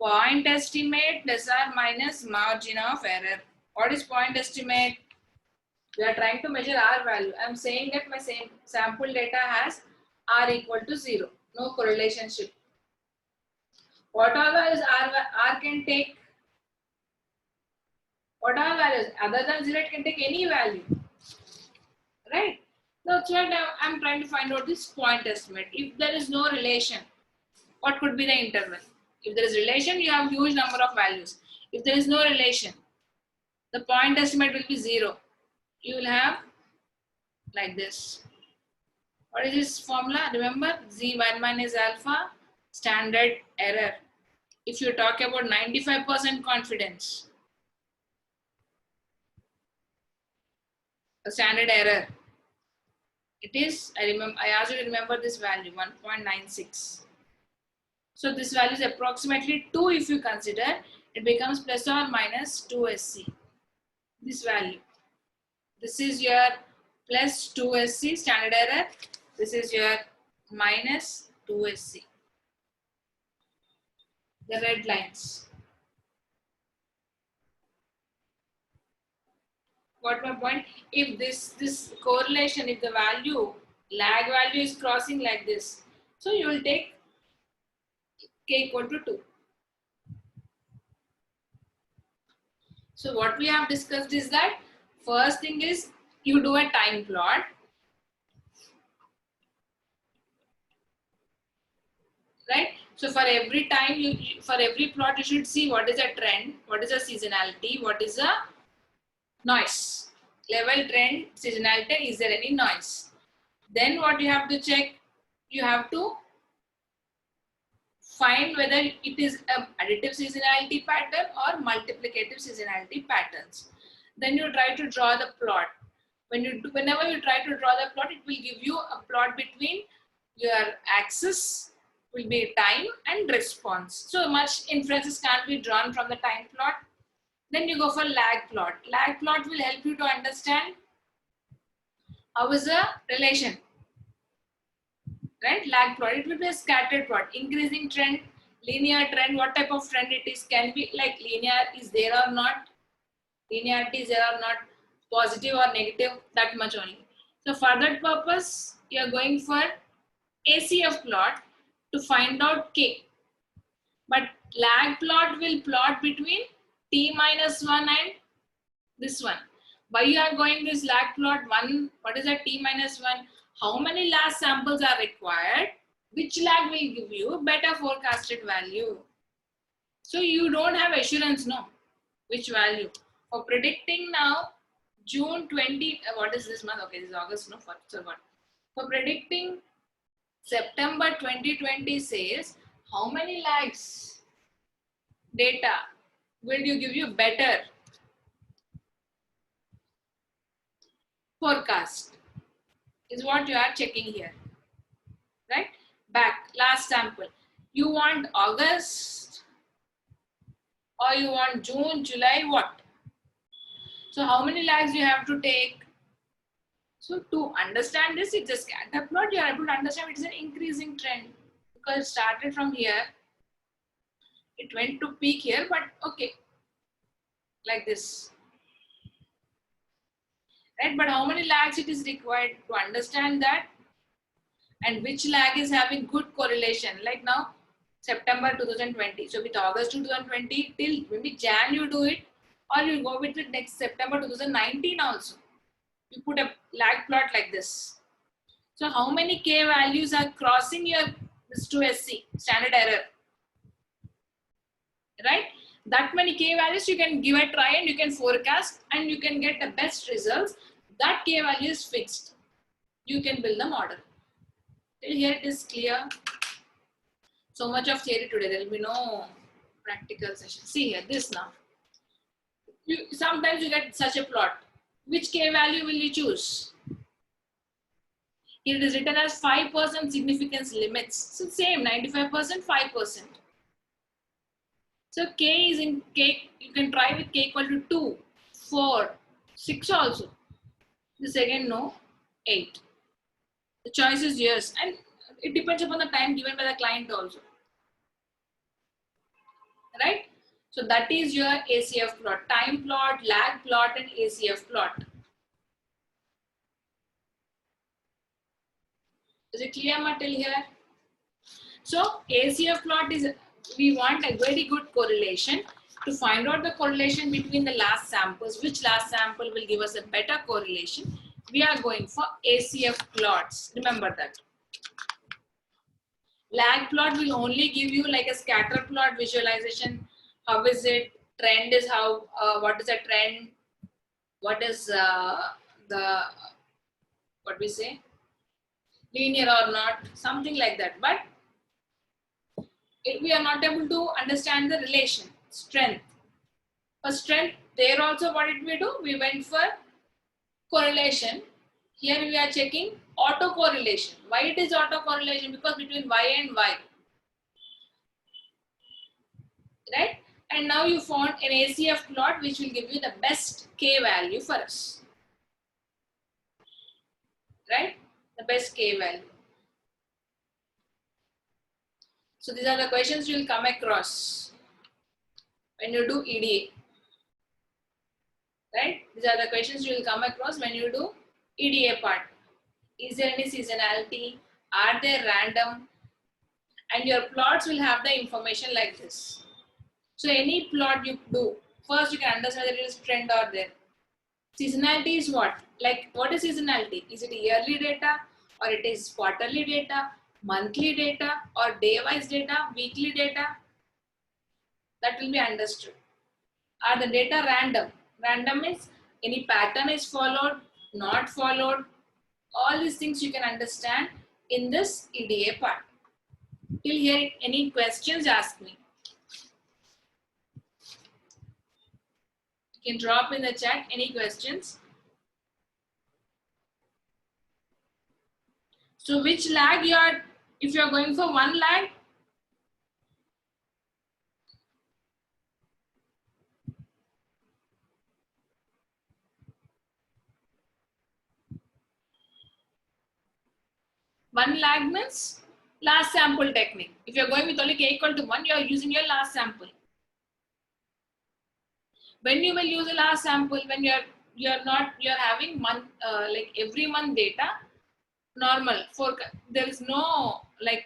Speaker 1: Point estimate plus or minus margin of error. What is point estimate? We are trying to measure R value. I am saying that my same sample data has R equal to 0. No correlationship. What all values R can take? What all values? Other than 0, it can take any value. Right? That's what I'm trying to find out this point estimate. If there is no relation, what could be the interval? If there is relation, you have huge number of values. If there is no relation, the point estimate will be 0. You will have like this. What is this formula? Remember, Z1 minus alpha, standard error. If you talk about 95% confidence, a standard error, it is, I asked you to remember this value, 1.96. So this value is approximately 2 if you consider, it becomes plus or minus 2 SC. This value. This is your plus 2SC standard error. This is your minus 2SC. The red lines. Got my point? If this correlation, if the value, lag value is crossing like this, so you will take k equal to 2. So what we have discussed is that first thing is you do a time plot. Right? So for every time, for every plot, you should see what is a trend, what is a seasonality, what is a noise. Level, trend, seasonality, is there any noise? Then what you have to check, you have to find whether it is a additive seasonality pattern or multiplicative seasonality patterns. Then you try to draw the plot. Whenever you try to draw the plot, it will give you a plot between your axis will be time and response. So much inferences can't be drawn from the time plot. Then you go for lag plot. Lag plot will help you to understand how is the relation. Right? Lag plot. It will be a scattered plot. Increasing trend, linear trend, what type of trend it is, can be like linear is there or not, linearity is there or not, positive or negative, that much only. So for that purpose, you are going for ACF plot to find out K. But lag plot will plot between T minus 1 and this one. Why you are going this lag plot? One, what is that T minus 1? How many last samples are required? Which lag will give you better forecasted value? So you don't have assurance, no, which value. For predicting now, June 20, what is this month? Okay, this is August, no, so what? For predicting September 2020 says, how many lags data will you give you better forecast is what you are checking here, right? Back, last sample. You want August or you want June, July, what? So how many lags you have to take? So to understand this, it's a scatter plot. You are able to understand it is an increasing trend because it started from here. It went to peak here, but okay, like this. Right? But how many lags it is required to understand that, and which lag is having good correlation? Like now, September 2020. So with August 2020 till maybe Jan you do it, or you go with it next September 2019 also. You put a lag plot like this. So how many K values are crossing your this 2SC standard error? Right? That many K values you can give a try and you can forecast and you can get the best results. That K value is fixed. You can build the model. Till here it is clear. So much of theory today. There will be no practical session. See here, this now. Sometimes you get such a plot. Which K value will you choose? Here it is written as 5% significance limits. So same, 95%, 5%. So K is in K, you can try with K equal to 2, 4, 6 also. This again no, 8. The choice is yours and it depends upon the time given by the client also. Right? So that is your ACF plot, time plot, lag plot and ACF plot. Is it clear till here? So ACF plot is, we want a very good correlation. To find out the correlation between the last samples, which last sample will give us a better correlation, we are going for ACF plots. Remember that. Lag plot will only give you like a scatter plot visualization. How is it? Trend is how, what is the trend? What is the, what we say? Linear or not? Something like that. But we are not able to understand the relation, strength. For strength, there also what did we do? We went for correlation. Here we are checking autocorrelation. Why it is autocorrelation? Because between Y and Y. Right? And now you found an ACF plot which will give you the best K value for us. the best K value. So these are the questions you will come across when you do EDA, right? These are the questions you will come across when you do EDA part. Is there any seasonality? Are they random? And your plots will have the information like this. So any plot you do, first you can understand that it is trend or there. Seasonality is what? Like what is seasonality? Is it yearly data or it is quarterly data, monthly data or day-wise data, weekly data? That will be understood. Are the data random? Random is any pattern is followed, not followed. All these things you can understand in this EDA part. Till here, any questions, ask me. You can drop in the chat any questions. So which lag you are, if you are going for one lag, one lag means last sample technique. If you are going with only k equal to 1, you are using your last sample. When you will use a last sample, when you're having month like every month data, normal for there is no like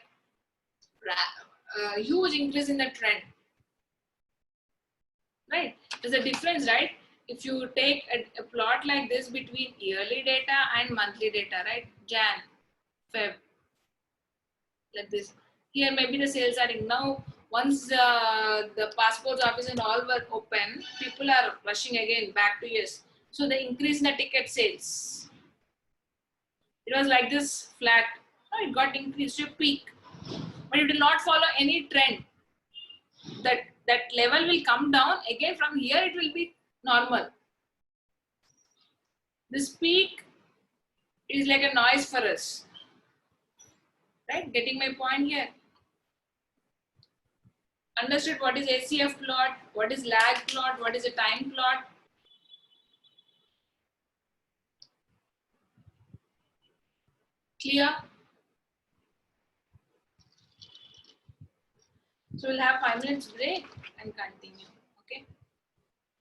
Speaker 1: huge increase in the trend, right? There's a difference, right? If you take a plot like this between yearly data and monthly data, right? Jan, Feb, like this. Here maybe the sales are in. Now once the passport office and all were open, people are rushing again back to US. So they increase in the ticket sales. It was like this flat. Oh, it got increased to peak, but it will not follow any trend. That level will come down again. From here it will be normal. This peak is like a noise for us, right? Getting my point here? Understood what is ACF plot, what is lag plot, what is a time plot? Clear? So we'll have 5 minutes break and continue. Okay.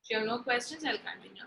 Speaker 1: If you have no questions, I'll continue.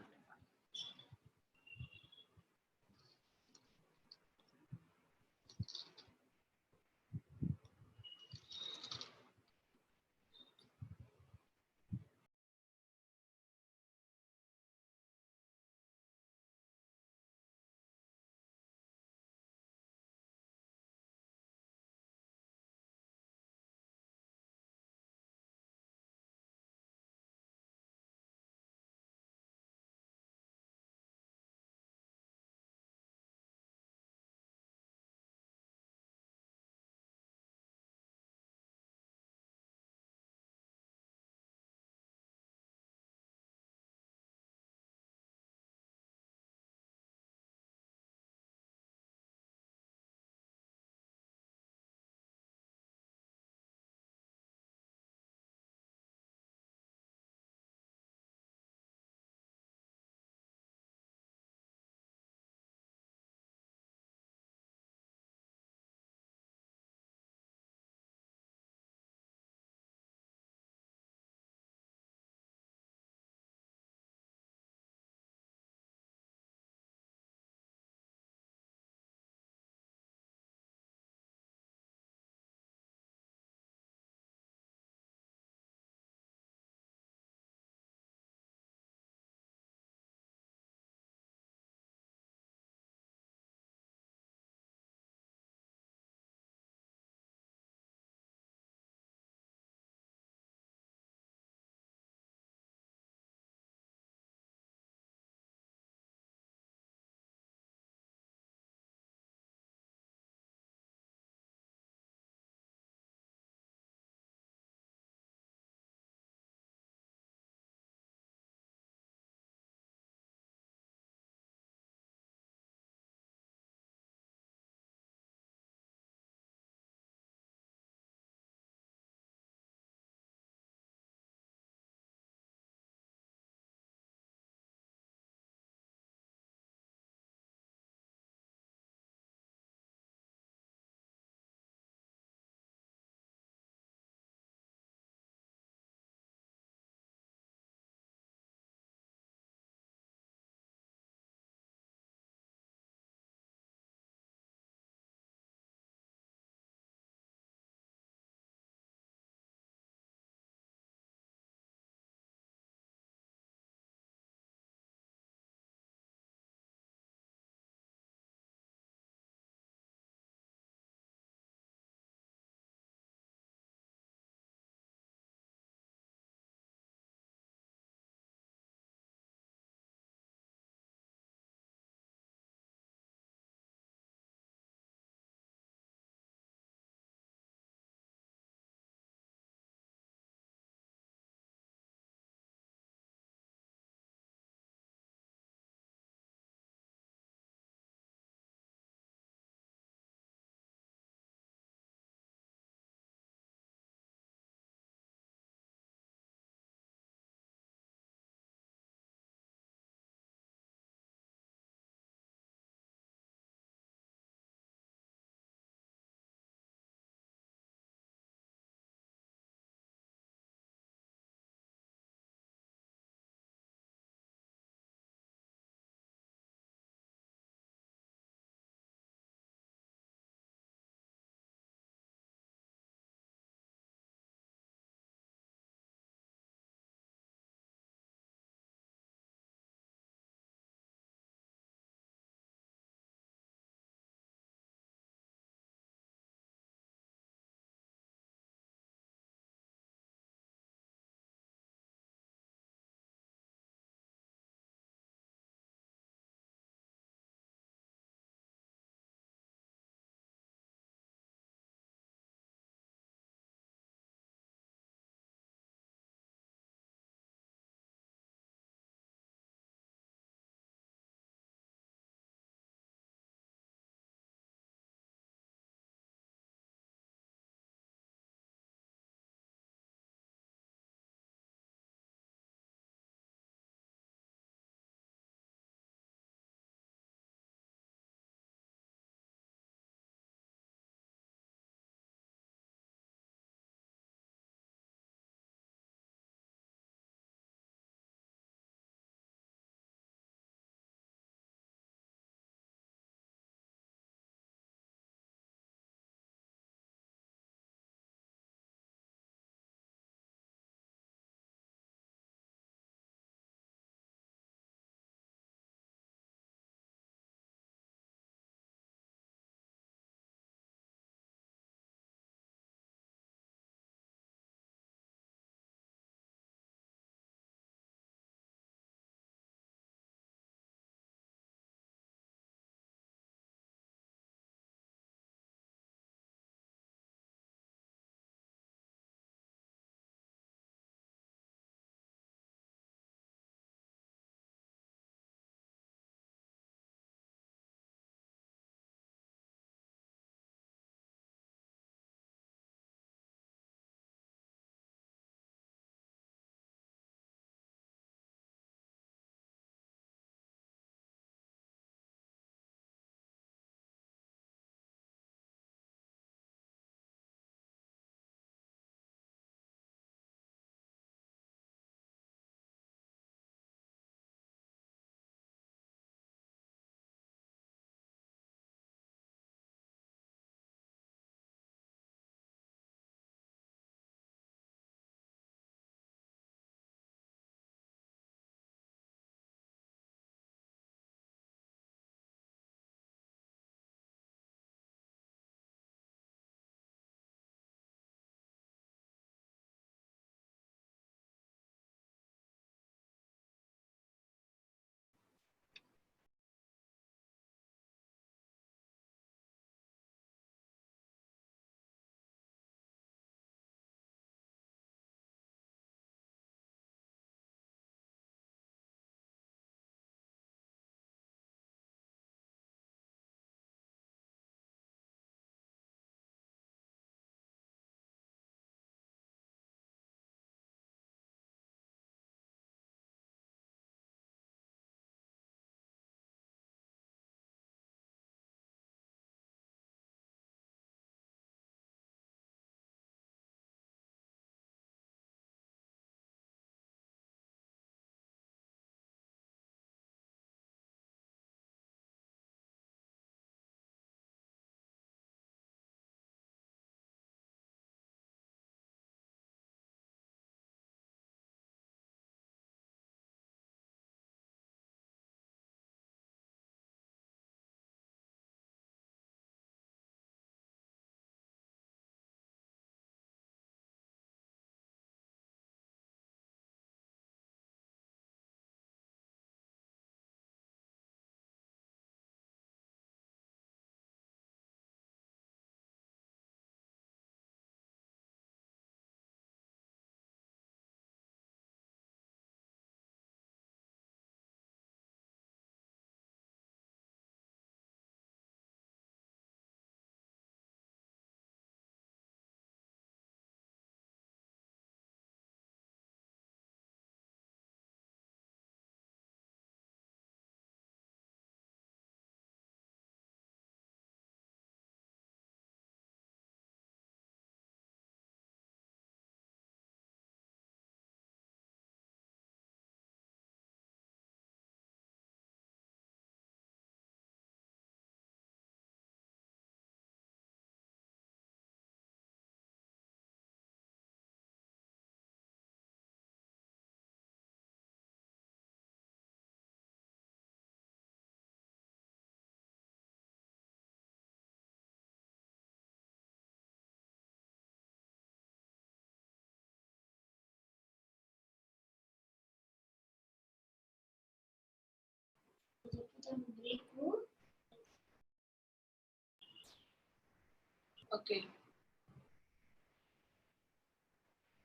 Speaker 1: Okay.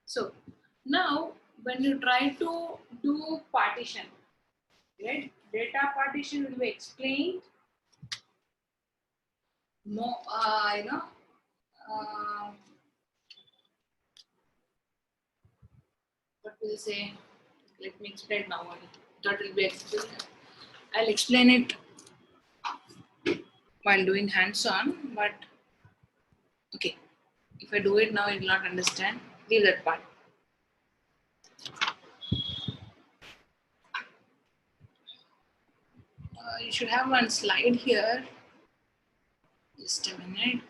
Speaker 1: So now when you try to do partition, right? Data partition will be explained more, uh, what will say? Let me explain now. That will be explained. I'll explain it while doing hands-on, but okay. If I do it now, you will not understand. Leave that part. You should have one slide here. Just a minute.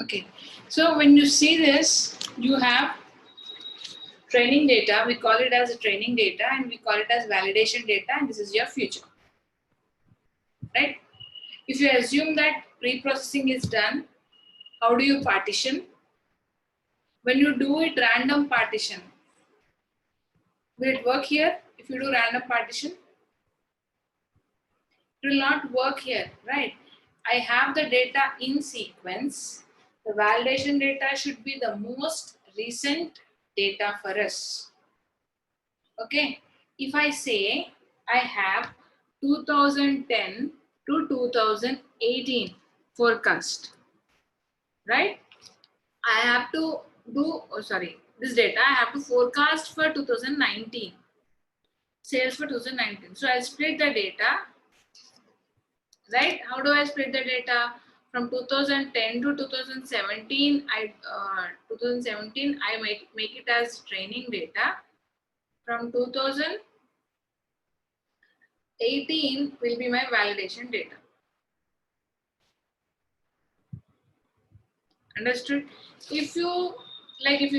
Speaker 1: Okay, so when you see this, you have training data. We call it as training data and we call it as validation data, and this is your future, right? If you assume that pre-processing is done, how do you partition? When you do it random partition, will it work here? If you do random partition, it will not work here, right? I have the data in sequence. The validation data should be the most recent data for us. Okay, if I say I have 2010 to 2018 forecast, right? I have to do, this data I have to forecast for 2019, sales for 2019. So I split the data, right? How do I split the data? From 2010 to 2017, 2017 I make it as training data. From 2018 will be my validation data. Understood? If you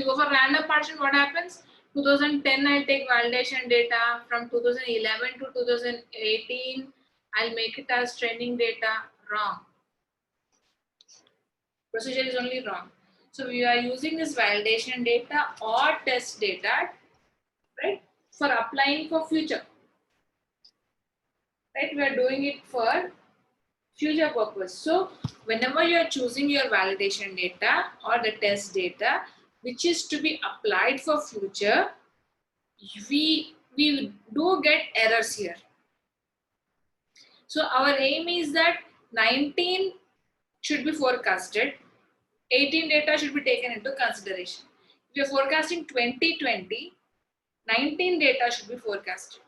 Speaker 1: go for random partition, what happens? 2010 I'll take validation data. From 2011 to 2018 I'll make it as training data. Wrong. Procedure is only wrong. So we are using this validation data or test data, right, for applying for future. Right, we are doing it for future purpose. So whenever you are choosing your validation data or the test data, which is to be applied for future, we do get errors here. So our aim is that 19 should be forecasted, 18 data should be taken into consideration. If you are forecasting 2020, 19 data should be forecasted.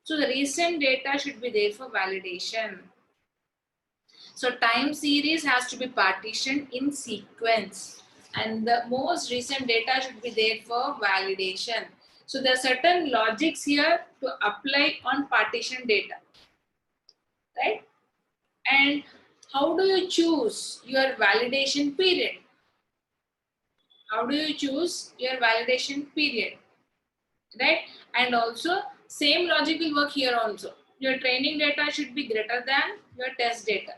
Speaker 1: So the recent data should be there for validation. So time series has to be partitioned in sequence and the most recent data should be there for validation. So there are certain logics here to apply on partition data, right? And how do you choose your validation period? How do you choose your validation period, right? And also same logic will work here also. Your training data should be greater than your test data.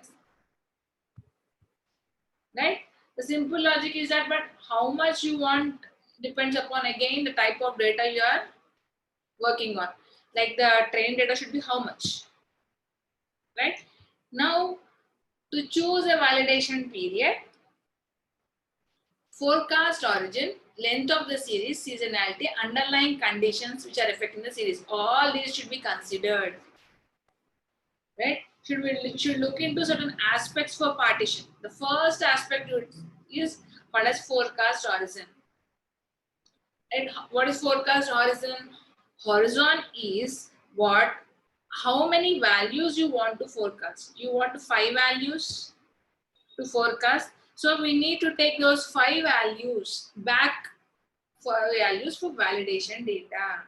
Speaker 1: Right? The simple logic is that, but how much you want depends upon again the type of data you are working on. Like the training data should be how much, right? Now, to choose a validation period, forecast origin, length of the series, seasonality, underlying conditions which are affecting the series, all these should be considered, right? Should look into certain aspects for partition. The first aspect is called as forecast horizon. And what is forecast horizon? Horizon is how many values you want to forecast. You want 5 values to forecast. So we need to take those 5 values back for values for validation data.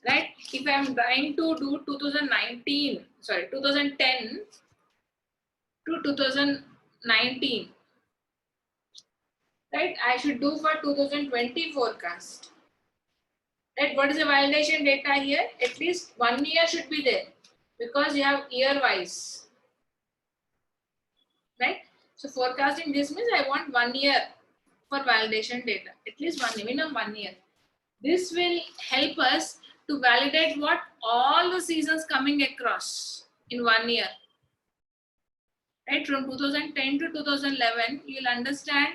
Speaker 1: Right? If I'm trying to do 2010 to 2019, right? I should do for 2020 forecast. Right? What is the validation data here? At least 1 year should be there because you have year wise. Right? So forecasting this means I want 1 year for validation data, at least minimum 1 year. This will help us to validate what all the seasons coming across in 1 year. Right, from 2010 to 2011, you'll understand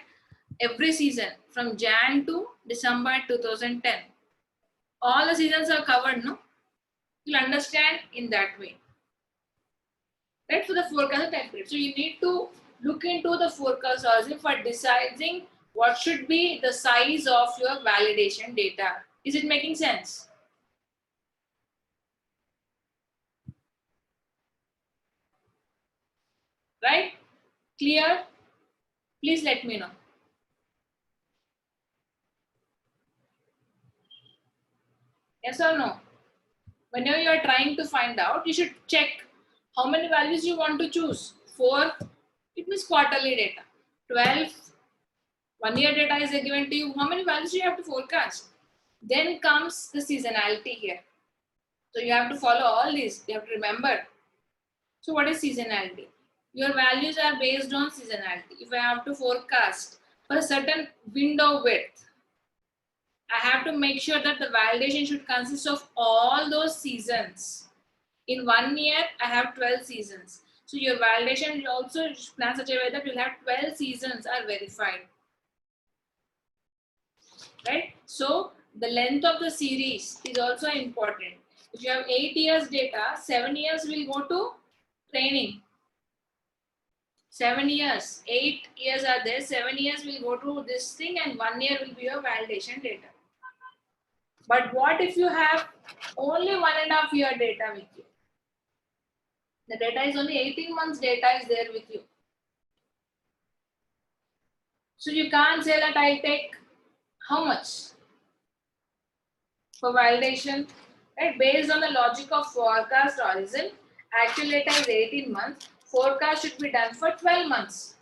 Speaker 1: every season from Jan to December 2010. All the seasons are covered, no? You'll understand in that way. Right, for the forecast time period. So you need to look into the forecast horizon for deciding what should be the size of your validation data. Is it making sense? Right? Clear? Please let me know. Yes or no? Whenever you are trying to find out, you should check how many values you want to choose. 4, it means quarterly data. 12, 1 year data is given to you. How many values do you have to forecast? Then comes the seasonality here. So you have to follow all these. You have to remember. So what is seasonality? Your values are based on seasonality. If I have to forecast for a certain window width, I have to make sure that the validation should consist of all those seasons. In 1 year, I have 12 seasons. So your validation will also plan such a way that you'll have 12 seasons are verified. Right? So the length of the series is also important. If you have 8 years data, 7 years will go to training. 7 years, 8 years are there, 7 years will go to this thing, and 1 year will be your validation data. But what if you have only 1.5 year data with you? The data is only 18 months data is there with you. So you can't say that I'll take how much for validation, right? Based on the logic of forecast horizon, actual data is 18 months, forecast should be done for 12 months.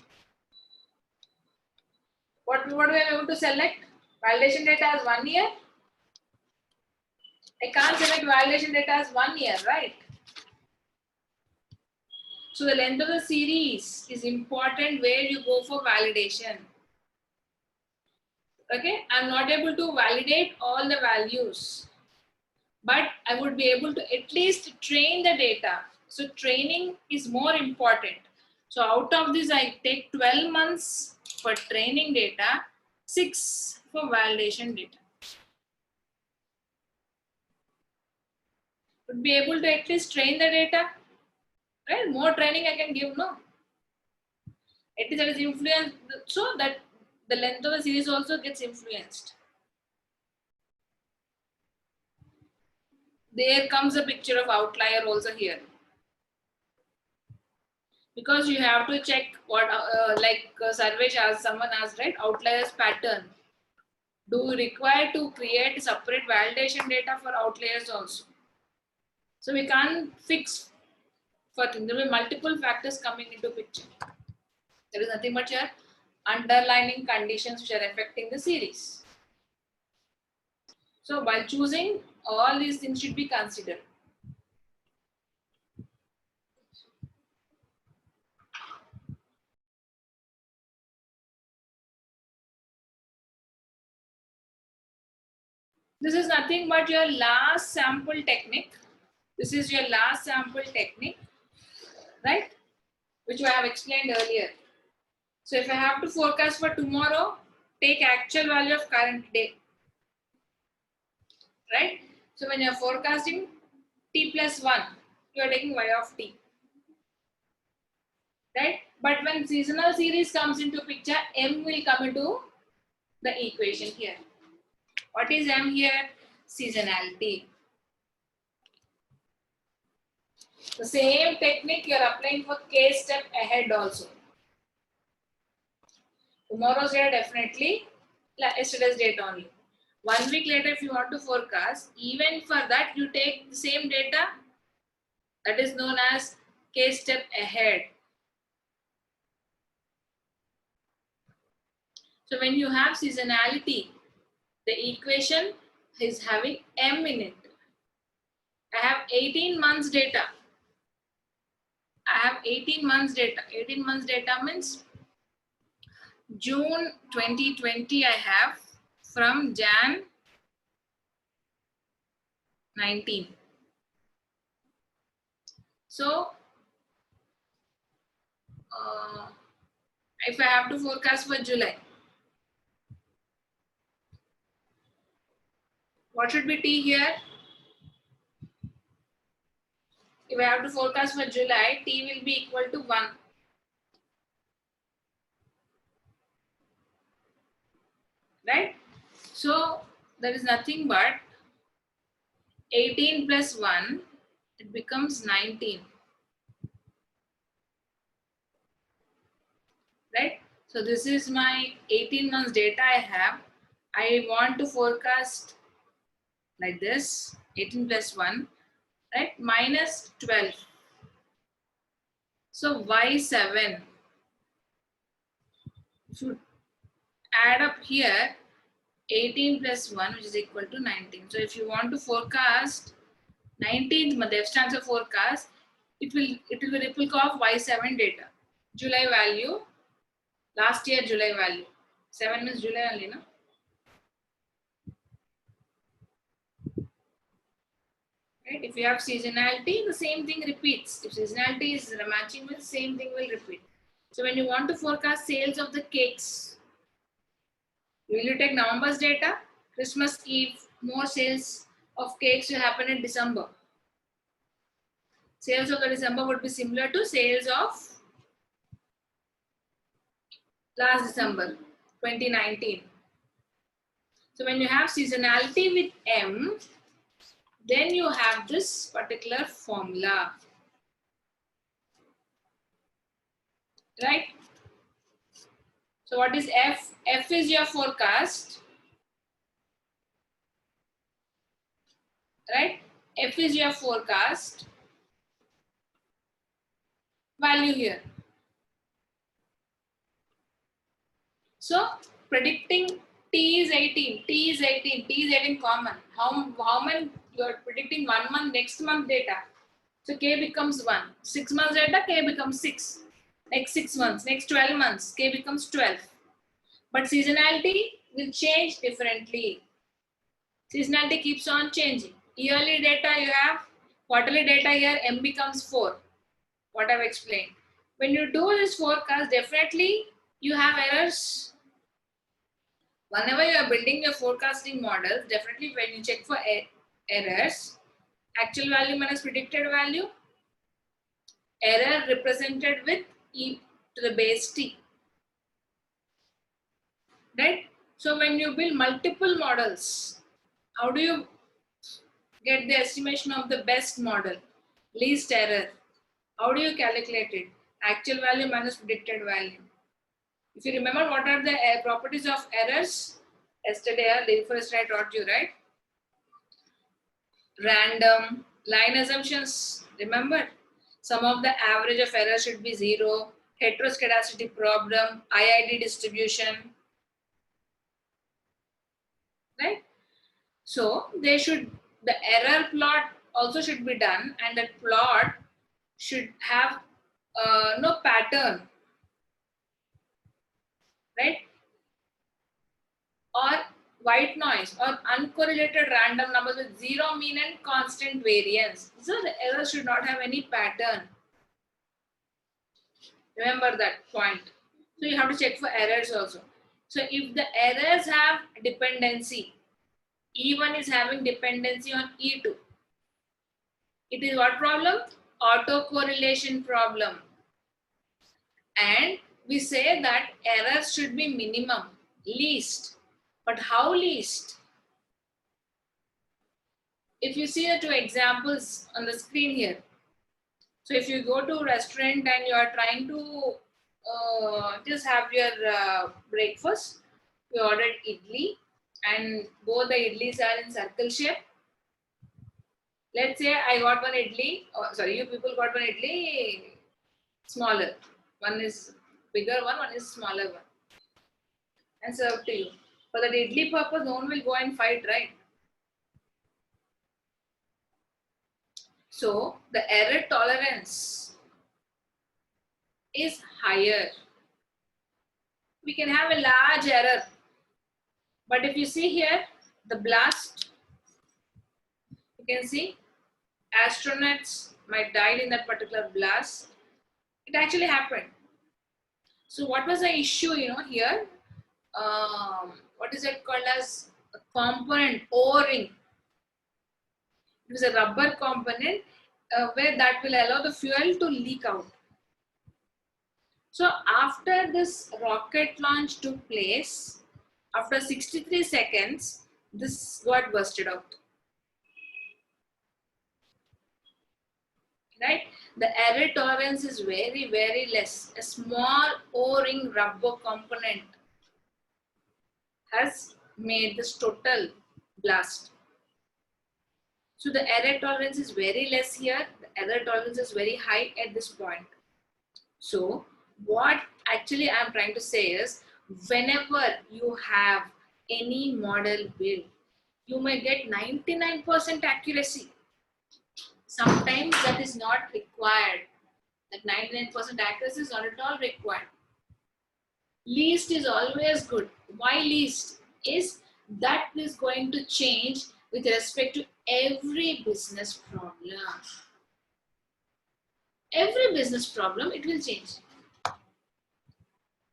Speaker 1: What do I able to select? Validation data as 1 year. I can't select validation data as 1 year, right? So the length of the series is important where you go for validation. Okay, I'm not able to validate all the values, but I would be able to at least train the data. So training is more important. So out of this, I take 12 months for training data, 6 for validation data. Would be able to at least train the data, right? More training I can give, no? At least that is influenced, so that the length of the series also gets influenced. There comes a picture of outlier also here. Because you have to check what, Sarvesh asked, someone asked, right? Outliers pattern. Do you require to create separate validation data for outliers also? So we can't fix for things. There will be multiple factors coming into picture. There is nothing but your underlying conditions which are affecting the series. So while choosing, all these things should be considered. This is nothing but your last sample technique. This is your last sample technique, right? Which I have explained earlier. So if I have to forecast for tomorrow, take actual value of current day, right? So when you're forecasting t plus 1, you're taking y of t, right? But when seasonal series comes into picture, m will come into the equation here. What is m here? Seasonality. The same technique you're applying for k step ahead also. Tomorrow's data definitely, yesterday's date only. 1 week later, if you want to forecast, even for that, you take the same data that is known as k step ahead. So when you have seasonality, the equation is having m in it. I have 18 months data. I have 18 months data. 18 months data means June 2020 I have from Jan 19. So if I have to forecast for July, what should be T here? If I have to forecast for July, T will be equal to 1. Right? So there is nothing but 18 plus 1, it becomes 19. Right? So this is my 18 months data I have. I want to forecast like this, 18 plus 1, right? Minus 12. So Y7 should add up here 18 plus 1, which is equal to 19. So if you want to forecast 19th month, F stands for forecast, it will be replica of Y7 data. July value, last year July value. 7 means July only, no? Right? If you have seasonality, the same thing repeats. If seasonality is matching with, same thing will repeat. So when you want to forecast sales of the cakes, will you take November's data? Christmas Eve, more sales of cakes will happen in December. Sales of the December would be similar to sales of last December, 2019. So when you have seasonality with M, then you have this particular formula. Right? So what is F? F is your forecast. Right? F is your forecast value here. So predicting T is 18, T is 18, T is 18 common. How many you are predicting 1 month, next month data. So K becomes 1. 6 months data, K becomes 6. Next 6 months, next 12 months, K becomes 12. But seasonality will change differently. Seasonality keeps on changing. Yearly data you have, quarterly data here, M becomes 4. What I've explained. When you do this forecast, definitely you have errors. Whenever you are building your forecasting model, definitely when you check for errors, actual value minus predicted value, error represented with e to the base t. Right? So when you build multiple models, how do you get the estimation of the best model? Least error. How do you calculate it? Actual value minus predicted value. If you remember what are the properties of errors, yesterday or day before yesterday I taught you, right? Random, line assumptions, remember? Some of the average of error should be 0, heteroscedasticity problem, IID distribution, right? So the error plot also should be done, and that plot should have no pattern, right? Or white noise or uncorrelated random numbers with zero mean and constant variance. So the error should not have any pattern. Remember that point. So you have to check for errors also. So if the errors have dependency, E1 is having dependency on E2. It is what problem? Autocorrelation problem. And we say that errors should be minimum, least. But how least? If you see the two examples on the screen here. So if you go to a restaurant and you are trying to just have your breakfast, you ordered idli and both the idlis are in circle shape. Let's say I got one idli, sorry, you people got one idli smaller. One is bigger one is smaller one. And served to you. For the idli purpose, no one will go and fight, right? So the error tolerance is higher. we can have a large error. But if you see here, the blast, you can see astronauts might died in that particular blast. It actually happened. So what was the issue, here? What is it called as a component, O-ring. It was a rubber component where that will allow the fuel to leak out. So after this rocket launch took place, after 63 seconds, this got busted out. Right? The error tolerance is very, very less. A small O-ring rubber component has made this total blast. So the error tolerance is very less here. The error tolerance is very high at this point. So what actually I'm trying to say is, whenever you have any model build, you may get 99% accuracy. Sometimes that is not required. That 99% accuracy is not at all required. Least is always good. Why least? Is that is going to change with respect to every business problem. Every business problem, it will change.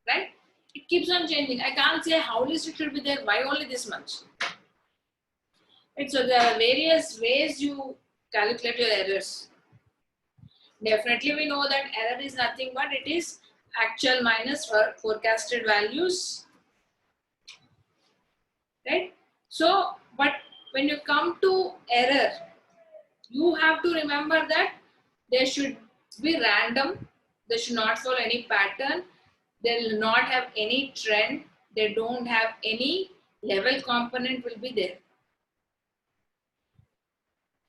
Speaker 1: Right? It keeps on changing. I can't say how least it should be there. Why only this much? Right? So there are various ways you calculate your errors. Definitely we know that error is nothing but it is actual minus forecasted values. Right? So, but when you come to error, you have to remember that they should be random. They should not follow any pattern. They will not have any trend. They don't have any level component will be there.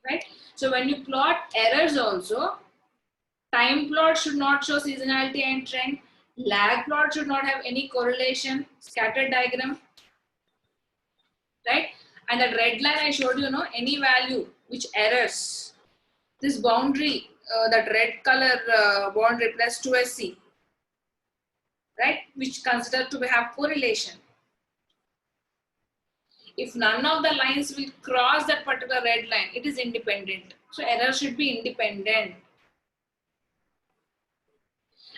Speaker 1: Right? So when you plot errors also, time plot should not show seasonality and trend. Lag plot should not have any correlation. Scatter diagram. Right? And that red line I showed you, any value which errors. This boundary, that red color boundary plus 2SC, right, which considered to have correlation. If none of the lines will cross that particular red line, it is independent. So error should be independent.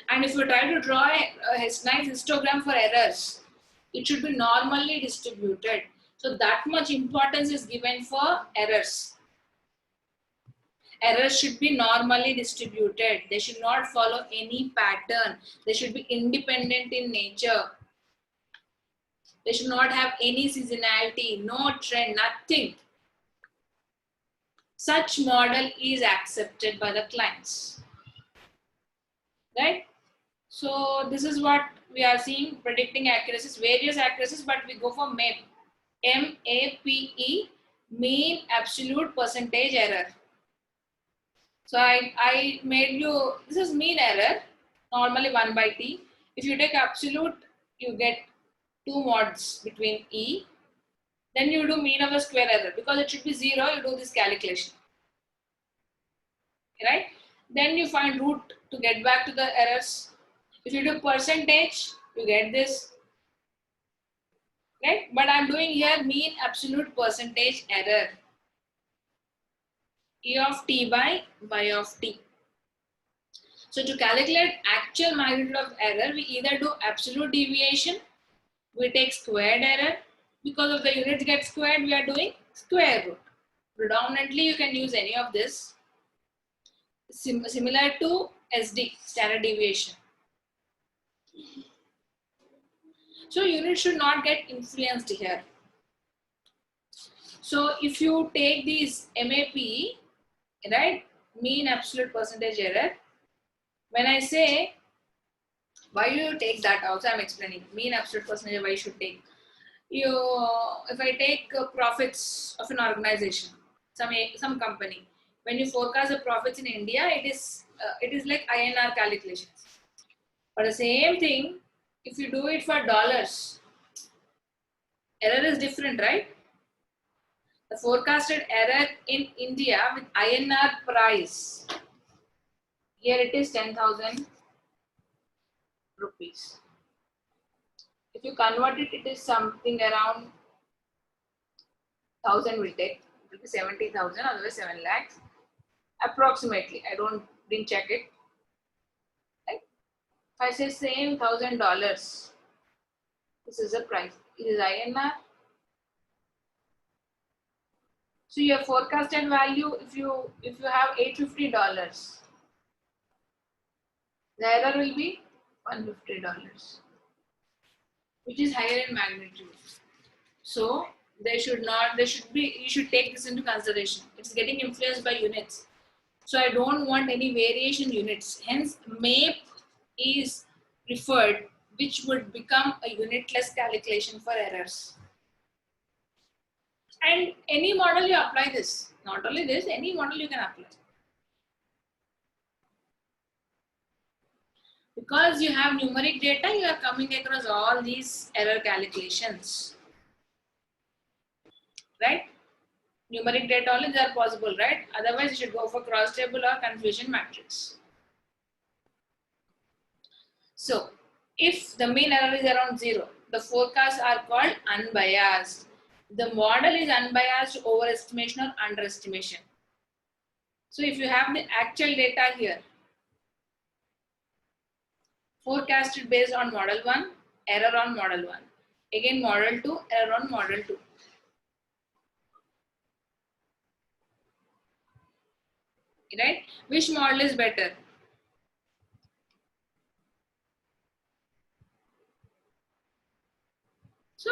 Speaker 1: And if you try to draw a nice histogram for errors, it should be normally distributed. So that much importance is given for errors. Errors should be normally distributed. They should not follow any pattern. They should be independent in nature. They should not have any seasonality, no trend, nothing. Such model is accepted by the clients. Right? So this is what we are seeing, predicting accuracies, various accuracies, but we go for MAPE. M-A-P-E, mean absolute percentage error. So I made you, this is mean error, normally 1 by T. If you take absolute, you get 2 mods between E. Then you do mean of a square error. Because it should be 0, you do this calculation. Right? Then you find root to get back to the errors. If you do percentage, you get this. Right? But I'm doing here mean absolute percentage error. E of T by Y of T. So to calculate actual magnitude of error, we either do absolute deviation, we take squared error. Because of the units get squared, we are doing square root. Predominantly, you can use any of this. Similar to SD, standard deviation. So units should not get influenced here. So if you take these MAP, right, mean absolute percentage error, when I say, why do you take that also, I'm explaining, mean absolute percentage, why you should take. If I take profits of an organization, some company, when you forecast the profits in India, it is like INR calculations. But the same thing, if you do it for dollars, error is different, right? The forecasted error in India with INR price, here it is 10,000 rupees. If you convert it, it is something around 1,000 will take. It will be 70,000, otherwise 7 lakhs. Approximately. Didn't check it. Right? If I say same $1,000, this is the price. It is INR. So your forecasted value, if you have $850, the error will be $150, which is higher in magnitude. So you should take this into consideration. It's getting influenced by units. So I don't want any variation units. Hence, MAPE is preferred, which would become a unitless calculation for errors. And any model you apply this. Not only this, any model you can apply. Because you have numeric data, you are coming across all these error calculations. Right? Numeric data only they are possible, right? Otherwise, you should go for cross table or confusion matrix. So, if the mean error is around 0, the forecasts are called unbiased. The model is unbiased overestimation or underestimation. So, if you have the actual data here, forecasted based on model 1, error on model 1. Again, model 2, error on model 2. Right? Which model is better? So,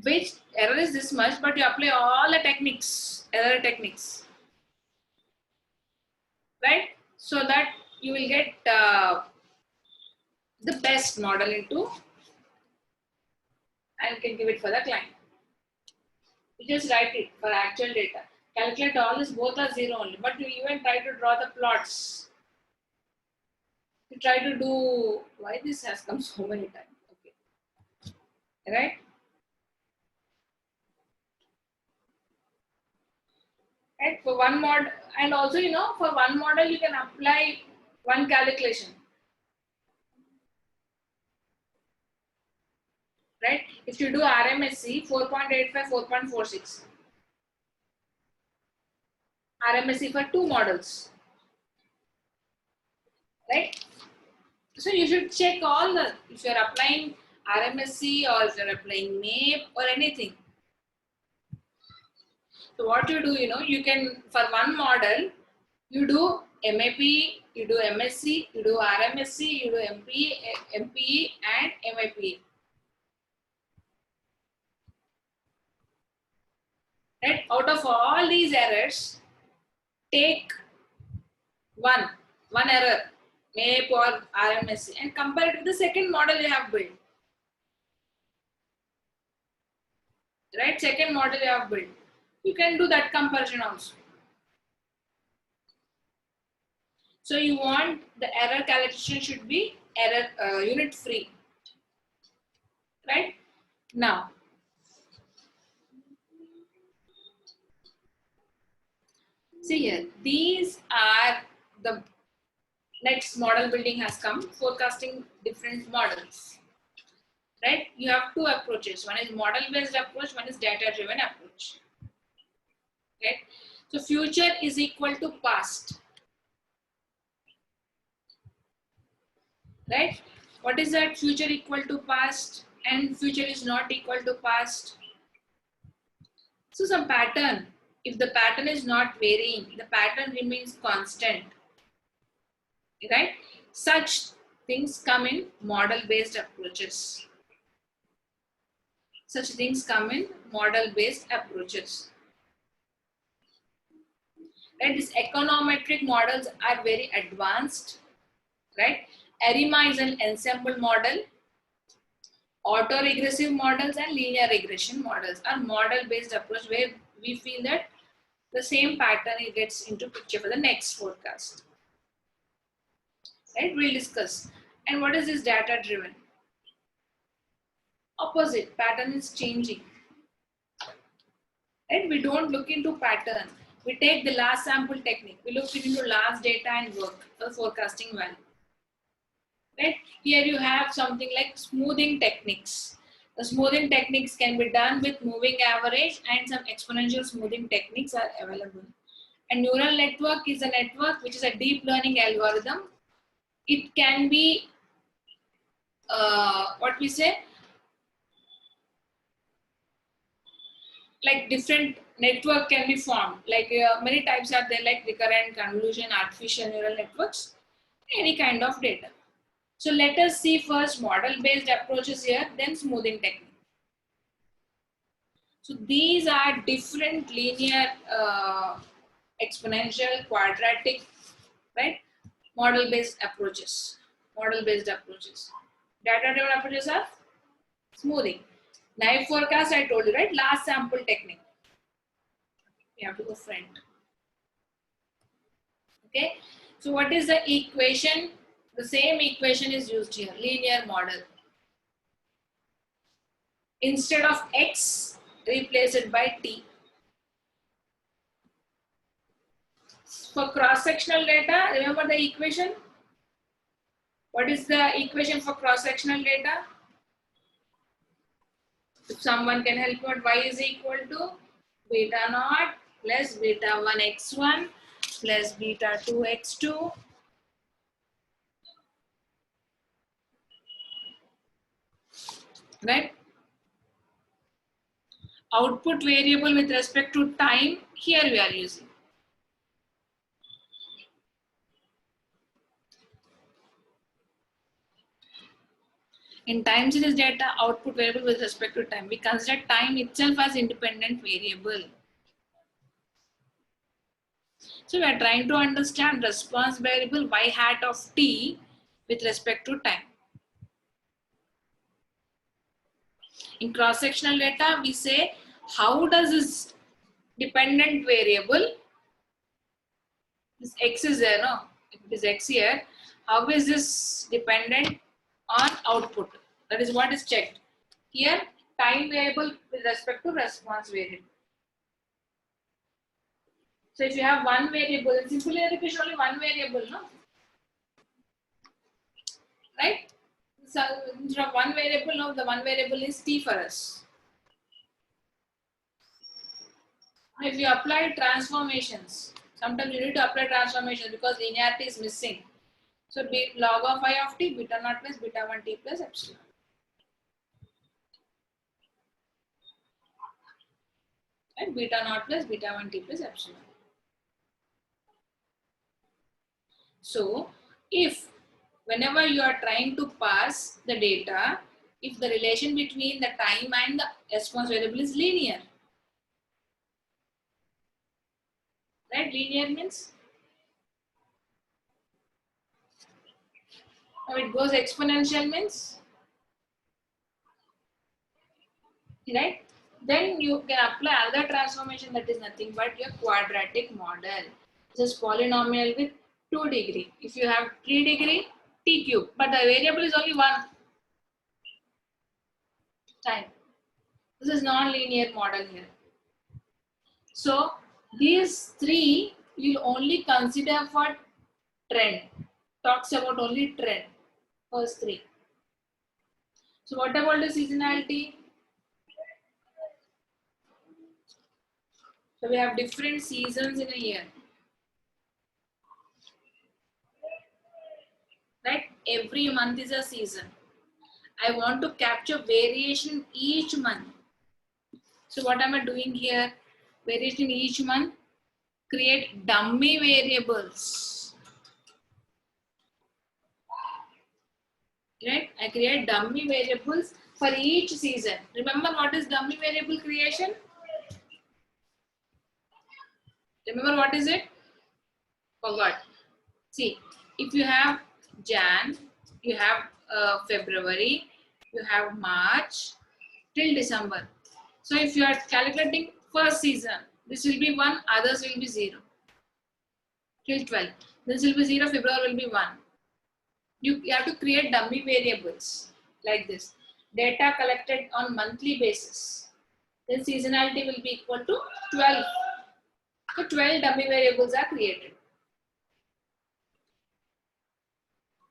Speaker 1: which error is this much, but you apply all the techniques, error techniques, right? So that you will get the best model into and can give it for the client. You just write it for actual data. Calculate all this, both are 0 only, but you even try to draw the plots. You try to do, why this has come so many times, okay, right? Right, for one mod, and also, for one model, you can apply one calculation. Right? If you do RMSE 4.85, 4.46. RMSE for 2 models. Right? So you should check all the, if you are applying RMSE or if you are applying MAPE or anything. So what you do, you can, for one model, you do MAP, you do MSC, you do RMSC, you do MPE and MIPE. Right? Out of all these errors, take one error, MAP or RMSC, and compare it with the second model you have built. Right? Second model you have built. You can do that comparison also. So you want the error calculation should be error unit free. Right? Now, see here, these are the next model building has come, forecasting different models. Right? You have two approaches. One is model based approach, one is data driven approach. Right? So future is equal to past. Right? What is that? Future equal to past and future is not equal to past. So some pattern, if the pattern is not varying, the pattern remains constant. Right? Such things come in model based approaches. Such things come in model based approaches. Right? These econometric models are very advanced. Right? ARIMA is an ensemble model. Auto-regressive models and linear regression models are model-based approach where we feel that the same pattern gets into picture for the next forecast. Right? We'll discuss. And what is this data-driven? Opposite, pattern is changing. Right? We don't look into pattern. We take the last sample technique. We look into last data and work for forecasting value. Right? Here you have something like smoothing techniques. The smoothing techniques can be done with moving average, and some exponential smoothing techniques are available. A neural network is a network which is a deep learning algorithm. It can be what we say, like different network can be formed. Like many types are there, like recurrent, convolution, artificial neural networks, any kind of data. So let us see first model-based approaches here, then smoothing technique. So these are different linear, exponential, quadratic, right? Model-based approaches. Model-based approaches. Data-driven approaches are smoothing. Naive forecast, I told you, right? Last sample technique. We have to go front. Okay. So what is the equation? The same equation is used here. Linear model. Instead of x, replace it by t. For cross-sectional data, remember the equation? What is the equation for cross-sectional data? If someone can help me out, y is equal to beta naught plus beta 1 x1 plus beta 2 x2 right? Output variable with respect to time, here we are using. In time series data, output variable with respect to time. We consider time itself as independent variable. So we are trying to understand response variable y hat of t with respect to time. In cross-sectional data, we say, how does this dependent variable, this x is there, no? If it is x here, how is this dependent on output? That is what is checked. Here, time variable with respect to response variable. So if you have one variable, in simple linear only one variable, no? Right? So instead of one variable, now the one variable is t for us. If you apply transformations, sometimes you need to apply transformations because linearity is missing. So log of I of t, beta naught plus beta 1 t plus epsilon. And beta naught plus beta 1 t plus epsilon. So if whenever you are trying to pass the data, if the relation between the time and the response variable is linear, right? Linear means now it goes exponential means, right? Then you can apply another transformation that is nothing but your quadratic model. This is polynomial with 2 degree. If you have 3 degree, t cube, but the variable is only one time. This is non-linear model here. So these three you'll only consider for trend. Talks about only trend. First three. So what about the seasonality? So we have different seasons in a year. Right? Every month is a season. I want to capture variation each month. So what am I doing here? Variation each month. Create dummy variables. Right? I create dummy variables for each season. Remember what is dummy variable creation? Remember what is it? Forgot. See, if you have Jan, you have February, you have March till December. So if you are calculating first season, this will be 1, others will be 0. Till 12. This will be 0, February will be 1. You have to create dummy variables like this. Data collected on monthly basis. Then seasonality will be equal to 12. So 12 dummy variables are created.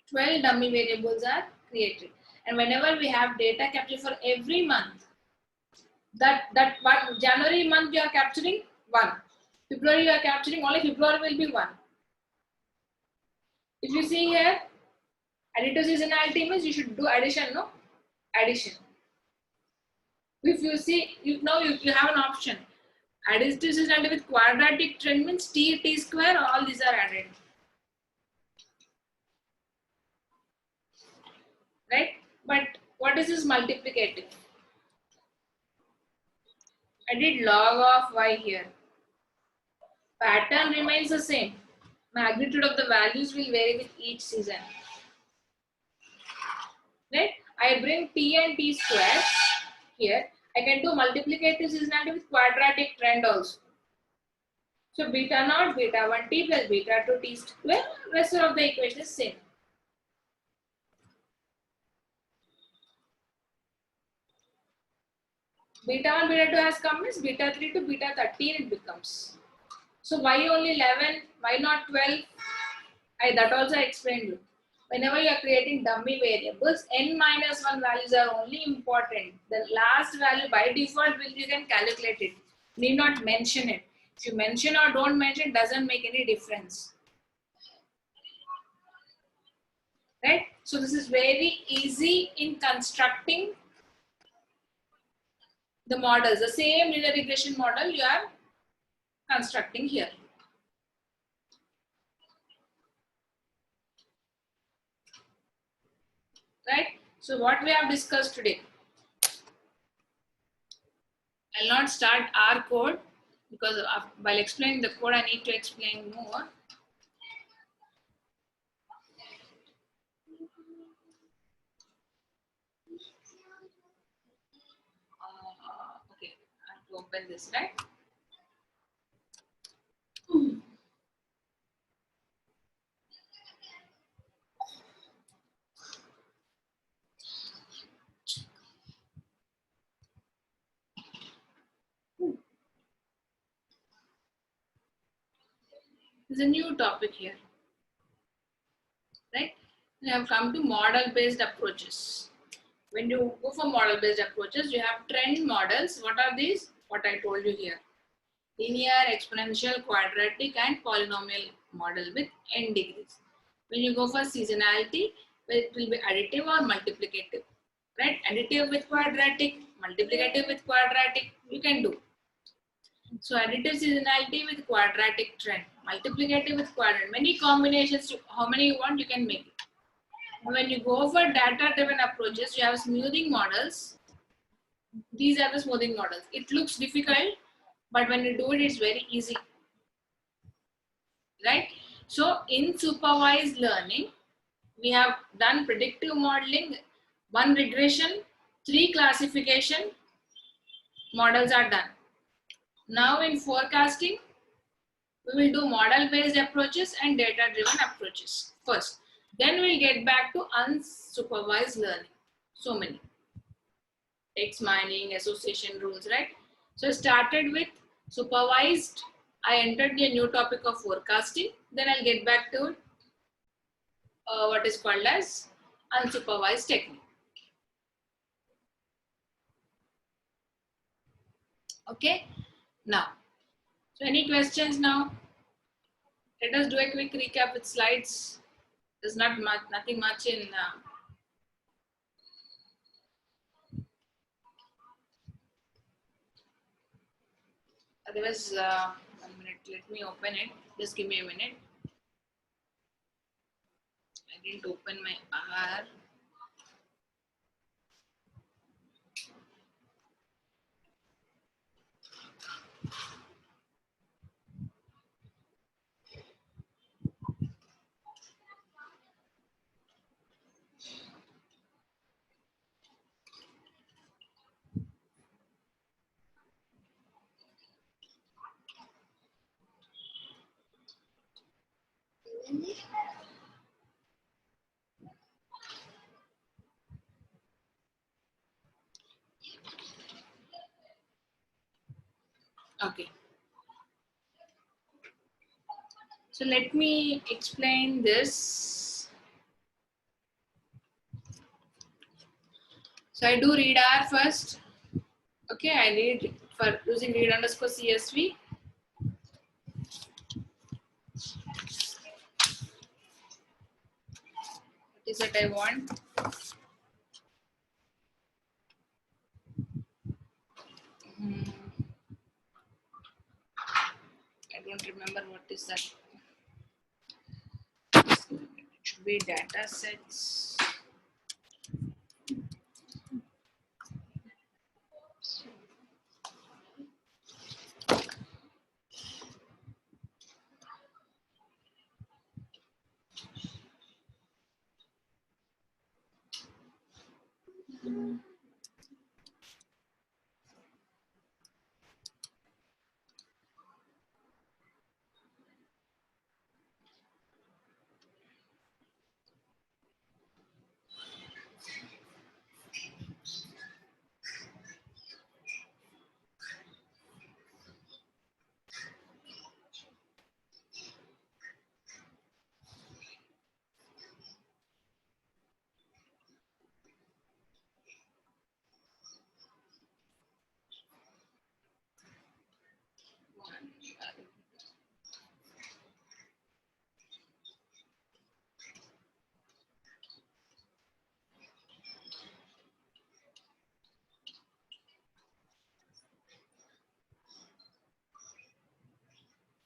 Speaker 1: 12 dummy variables are created. And whenever we have data capture for every month, that one January month you are capturing 1, February you are capturing only February will be 1. If you see here, additive seasonality means you should do addition, no? Addition. If you see, now you have an option. Additive seasonality with quadratic trend means t square, all these are added. Right? But what is this multiplicative? I did log of y here. Pattern remains the same. Magnitude of the values will vary with each season. Right? I bring t and t square here. I can do multiplicative seasonality with quadratic trend also. So beta naught, beta 1 t plus beta 2 t square, rest of the equation is same. Beta 1, beta 2 has come means beta 3 to beta 13 it becomes. So why only 11, why not 12? That also I explained you. Whenever you are creating dummy variables, n minus 1 values are only important. The last value by default you can calculate it. Need not mention it. If you mention or don't mention, doesn't make any difference. Right? So this is very easy in constructing the models. The same linear regression model you are constructing here. Right? So what we have discussed today. I'll not start our code because while explaining the code, I need to explain more. Okay, I have to open this, right? There's a new topic here, right? We have come to model-based approaches. When you go for model-based approaches, you have trend models. What are these? What I told you here. Linear, exponential, quadratic, and polynomial model with n degrees. When you go for seasonality, it will be additive or multiplicative. Right? Additive with quadratic, multiplicative with quadratic, you can do. So additive seasonality with quadratic trend, multiplicative with quadratic, many combinations, how many you want, you can make it. When you go for data-driven approaches, you have smoothing models. These are the smoothing models. It looks difficult, but when you do it, it's very easy. Right? So in supervised learning, we have done predictive modeling, 1 regression, 3 classification models are done. Now in forecasting, we will do model-based approaches and data-driven approaches first. Then we'll get back to unsupervised learning. So many. Text mining, association rules, right? So I started with supervised. I entered the new topic of forecasting. Then I'll get back to what is called as unsupervised technique. Okay. Now, so any questions now? Let us do a quick recap with slides. There's not much, nothing much in. Otherwise, 1 minute. Let me open it. Just give me a minute. I didn't open my R. Okay. So let me explain this. So I do read R first. Okay, I read for using read underscore CSV. What is that I want? I don't remember what is that. It should be data sets.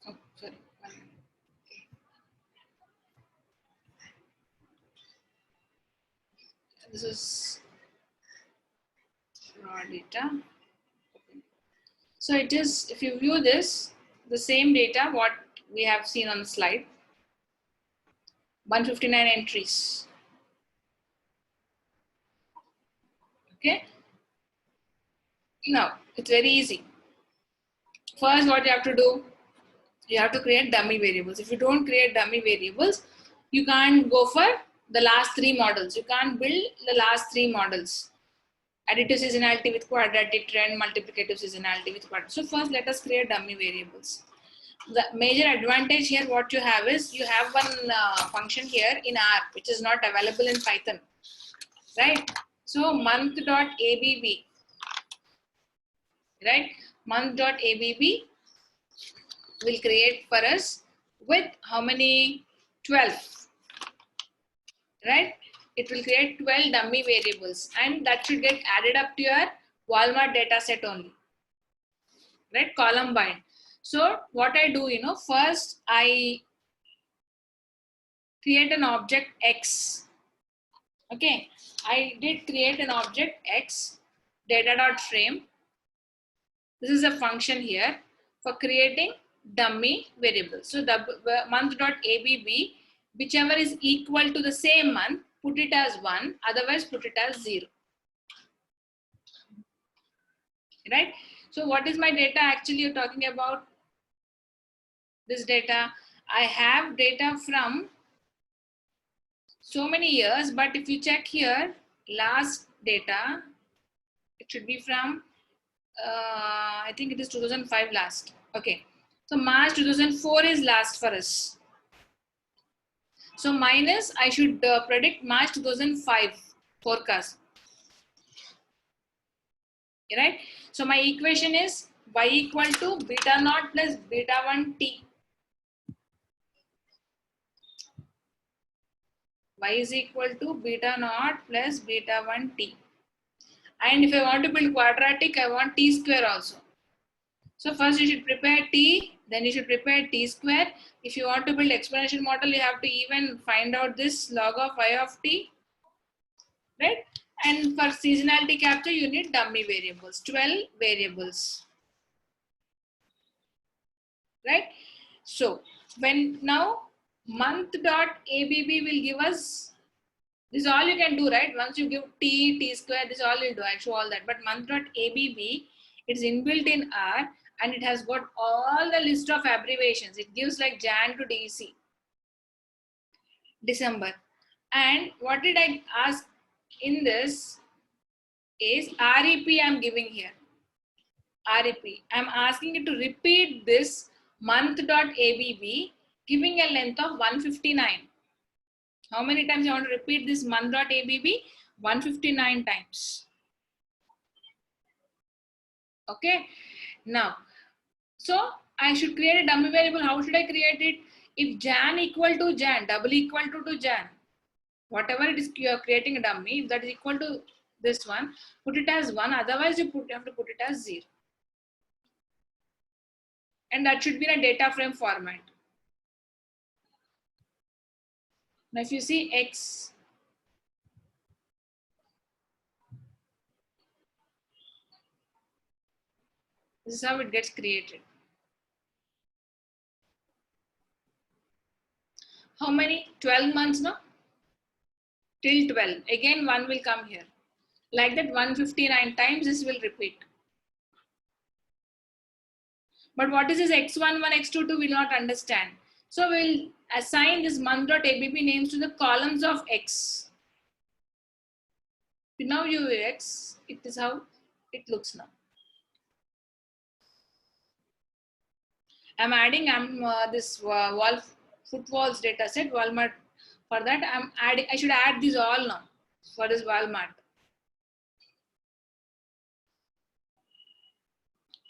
Speaker 1: Oh, sorry. This is raw data. So it is, if you view this, the same data what we have seen on the slide, 159 entries. Okay. Now it's very easy. First, what you have to do, you have to create dummy variables. If you don't create dummy variables, you can't go for the last three models. You can't build the last three models. Additive seasonality with quadratic trend, multiplicative seasonality with quadratic. So first, let us create dummy variables. The major advantage here, what you have is, you have one function here in R, which is not available in Python, right? So month.abb, right? Month.abb will create for us with how many? 12, right? It will create 12 dummy variables, and that should get added up to your Walmart data set only, right? Column bind. So what I do, first I create an object X. Okay, I did create an object X, data.frame. This is a function here for creating dummy variables. So the month.abb, whichever is equal to the same month, put it as 1, otherwise put it as 0. Right? So what is my data actually you're talking about? This data, I have data from so many years, but if you check here, last data, it should be from, I think it is 2005 last. Okay. So March 2004 is last for us. So minus, I should predict March 2005 forecast. Right? So my equation is y equal to beta naught plus beta 1 t. Y is equal to beta naught plus beta 1 t. And if I want to build quadratic, I want t square also. So first you should prepare t, then you should prepare t square. If you want to build exponential model, you have to even find out this log of y of t, right? And for seasonality capture, you need dummy variables, 12 variables, right? So when now month.abb will give us, this is all you can do, right? Once you give t square, this is all you'll do. I'll show all that. But month.abb, it's inbuilt in R, and it has got all the list of abbreviations. It gives like Jan to DC, December. And what did I ask in this is REP I'm giving here. REP. I'm asking it to repeat this month.abb, giving a length of 159. How many times you want to repeat this month.abb? 159 times. Okay. Now, so I should create a dummy variable. How should I create it? If Jan equal to Jan, double equal to Jan, whatever it is you are creating a dummy, if that is equal to this one, put it as 1. Otherwise, you have to put it as 0. And that should be in a data frame format. Now, if you see X, this is how it gets created. How many? 12 months now? Till 12. Again, 1 will come here. Like that, 159 times this will repeat. But what is this X11, X22? We'll not understand. So we'll assign this month.abb names to the columns of X. Now you X, it is how it looks now. I'm adding this wall footfalls data set Walmart. For that, I'm adding. I should add these all now for this Walmart.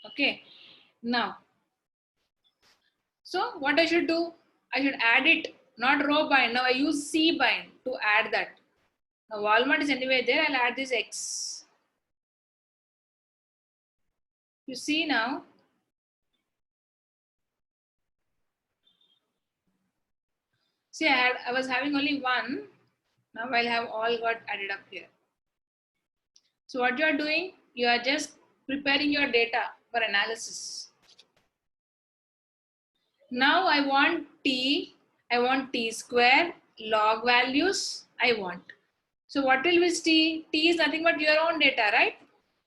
Speaker 1: Okay. Now, so what I should do? I should add it, not row bind. Now I use C bind to add that. Now Walmart is anyway there. I'll add this X. You see now. See, I was having only one. Now I'll have all got added up here. So what you are doing? You are just preparing your data for analysis. Now I want T square, log values, I want. So what will be T? T is nothing but your own data, right?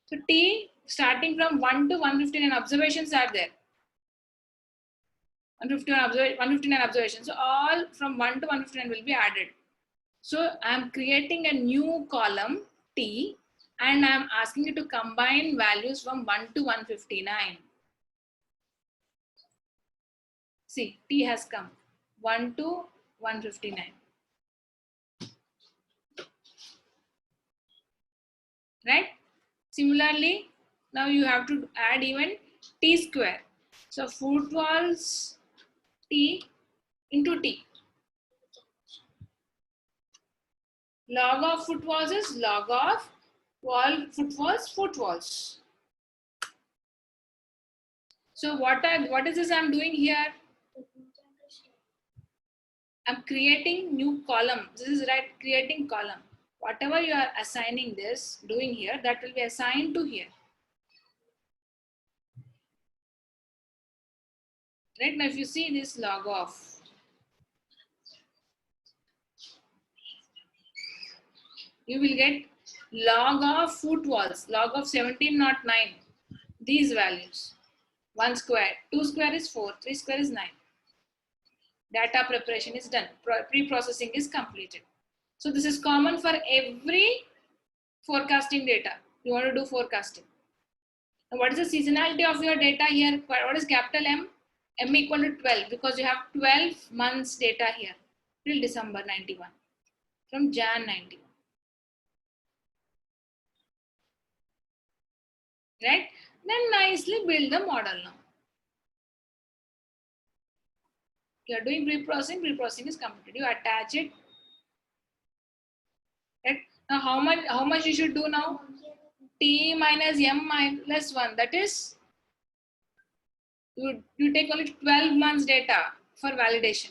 Speaker 1: So T starting from 1 to 159 observations are there. 159 observations. So all from 1 to 159 will be added. So I'm creating a new column T and I'm asking it to combine values from 1 to 159. See, T has come 1 to 159. Right? Similarly, now you have to add even T square. So footfalls T into T. Log of footfalls is log of footfalls. So what is this I'm doing here? I'm creating new column. This is right, creating column. Whatever you are assigning this, doing here, that will be assigned to here. Right now, if you see this log of, you will get log of footfalls, log of 1709. These values. 1 square, 2 square is 4, 3 square is 9. Data preparation is done. Pre-processing is completed. So this is common for every forecasting data. You want to do forecasting. Now what is the seasonality of your data here? What is capital M? M equal to 12 because you have 12 months data here till December 91 from Jan 91. Right? Then nicely build the model now. You are doing pre-processing is completed. You attach it. Right? Now how much you should do now? T minus M minus 1. That is, you take only 12 months data for validation.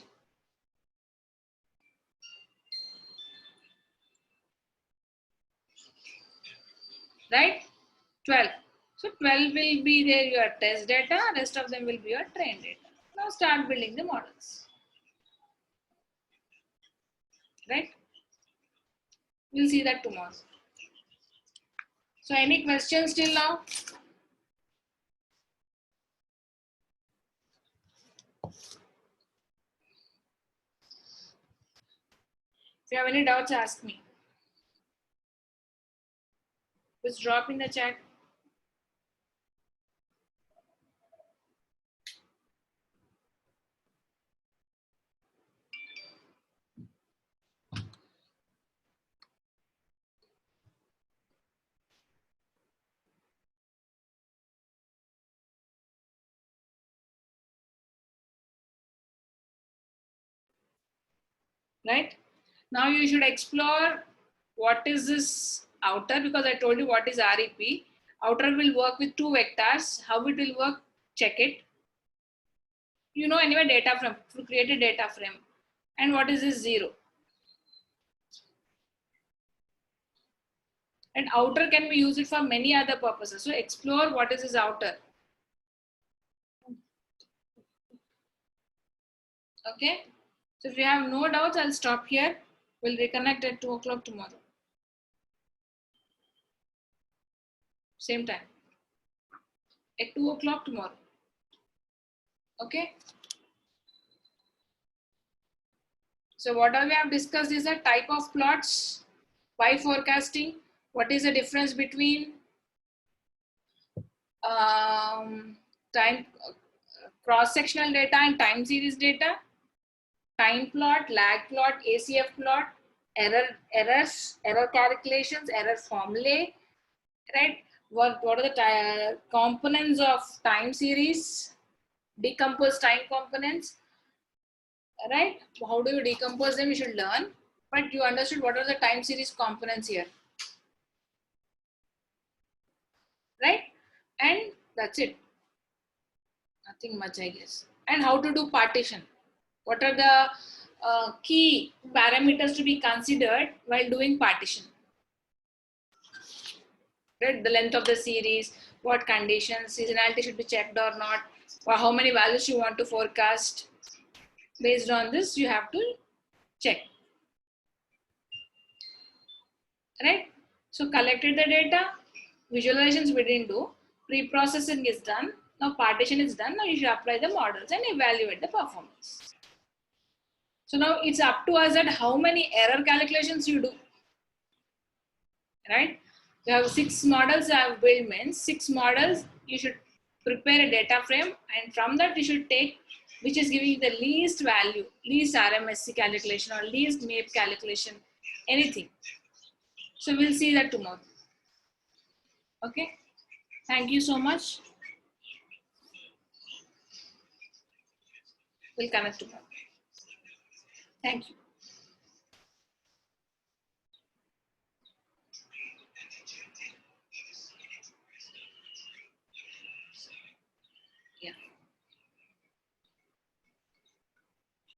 Speaker 1: Right? 12. So 12 will be there your test data, rest of them will be your trained data. Now start building the models. Right? We'll see that tomorrow. So any questions till now? If you have any doubts, ask me. Just drop in the chat. right? Now you should explore what is this outer, because I told you what is REP. Outer will work with 2 vectors. How it will work, check it. You know anyway, data frame, to create a data frame. And what is this 0? And outer can be used for many other purposes. So explore what is this outer. Okay. So if you have no doubts, I'll stop here. We'll reconnect at 2 o'clock tomorrow. Same time. At 2 o'clock tomorrow. Okay. So what we have discussed is a type of plots, why forecasting, what is the difference between time cross-sectional data and time series data, time plot, lag plot, ACF plot, error calculations, error formulae, right? What are the components of time series, decompose time components, right? How do you decompose them? You should learn, but you understood what are the time series components here, right? And that's it. Nothing much, I guess. And how to do partition. What are the key parameters to be considered while doing partition? Right? The length of the series, what conditions, seasonality should be checked or not, or how many values you want to forecast. Based on this, you have to check. Right? So collected the data, visualizations we didn't do, pre-processing is done, now partition is done, now you should apply the models and evaluate the performance. So now it's up to us that how many error calculations you do, right? You have 6 models I have built, means 6 models, you should prepare a data frame, and from that you should take which is giving you the least value, least RMSE calculation or least MAPE calculation, anything. So we'll see that tomorrow. Okay. Thank you so much. We'll connect tomorrow. Thank you.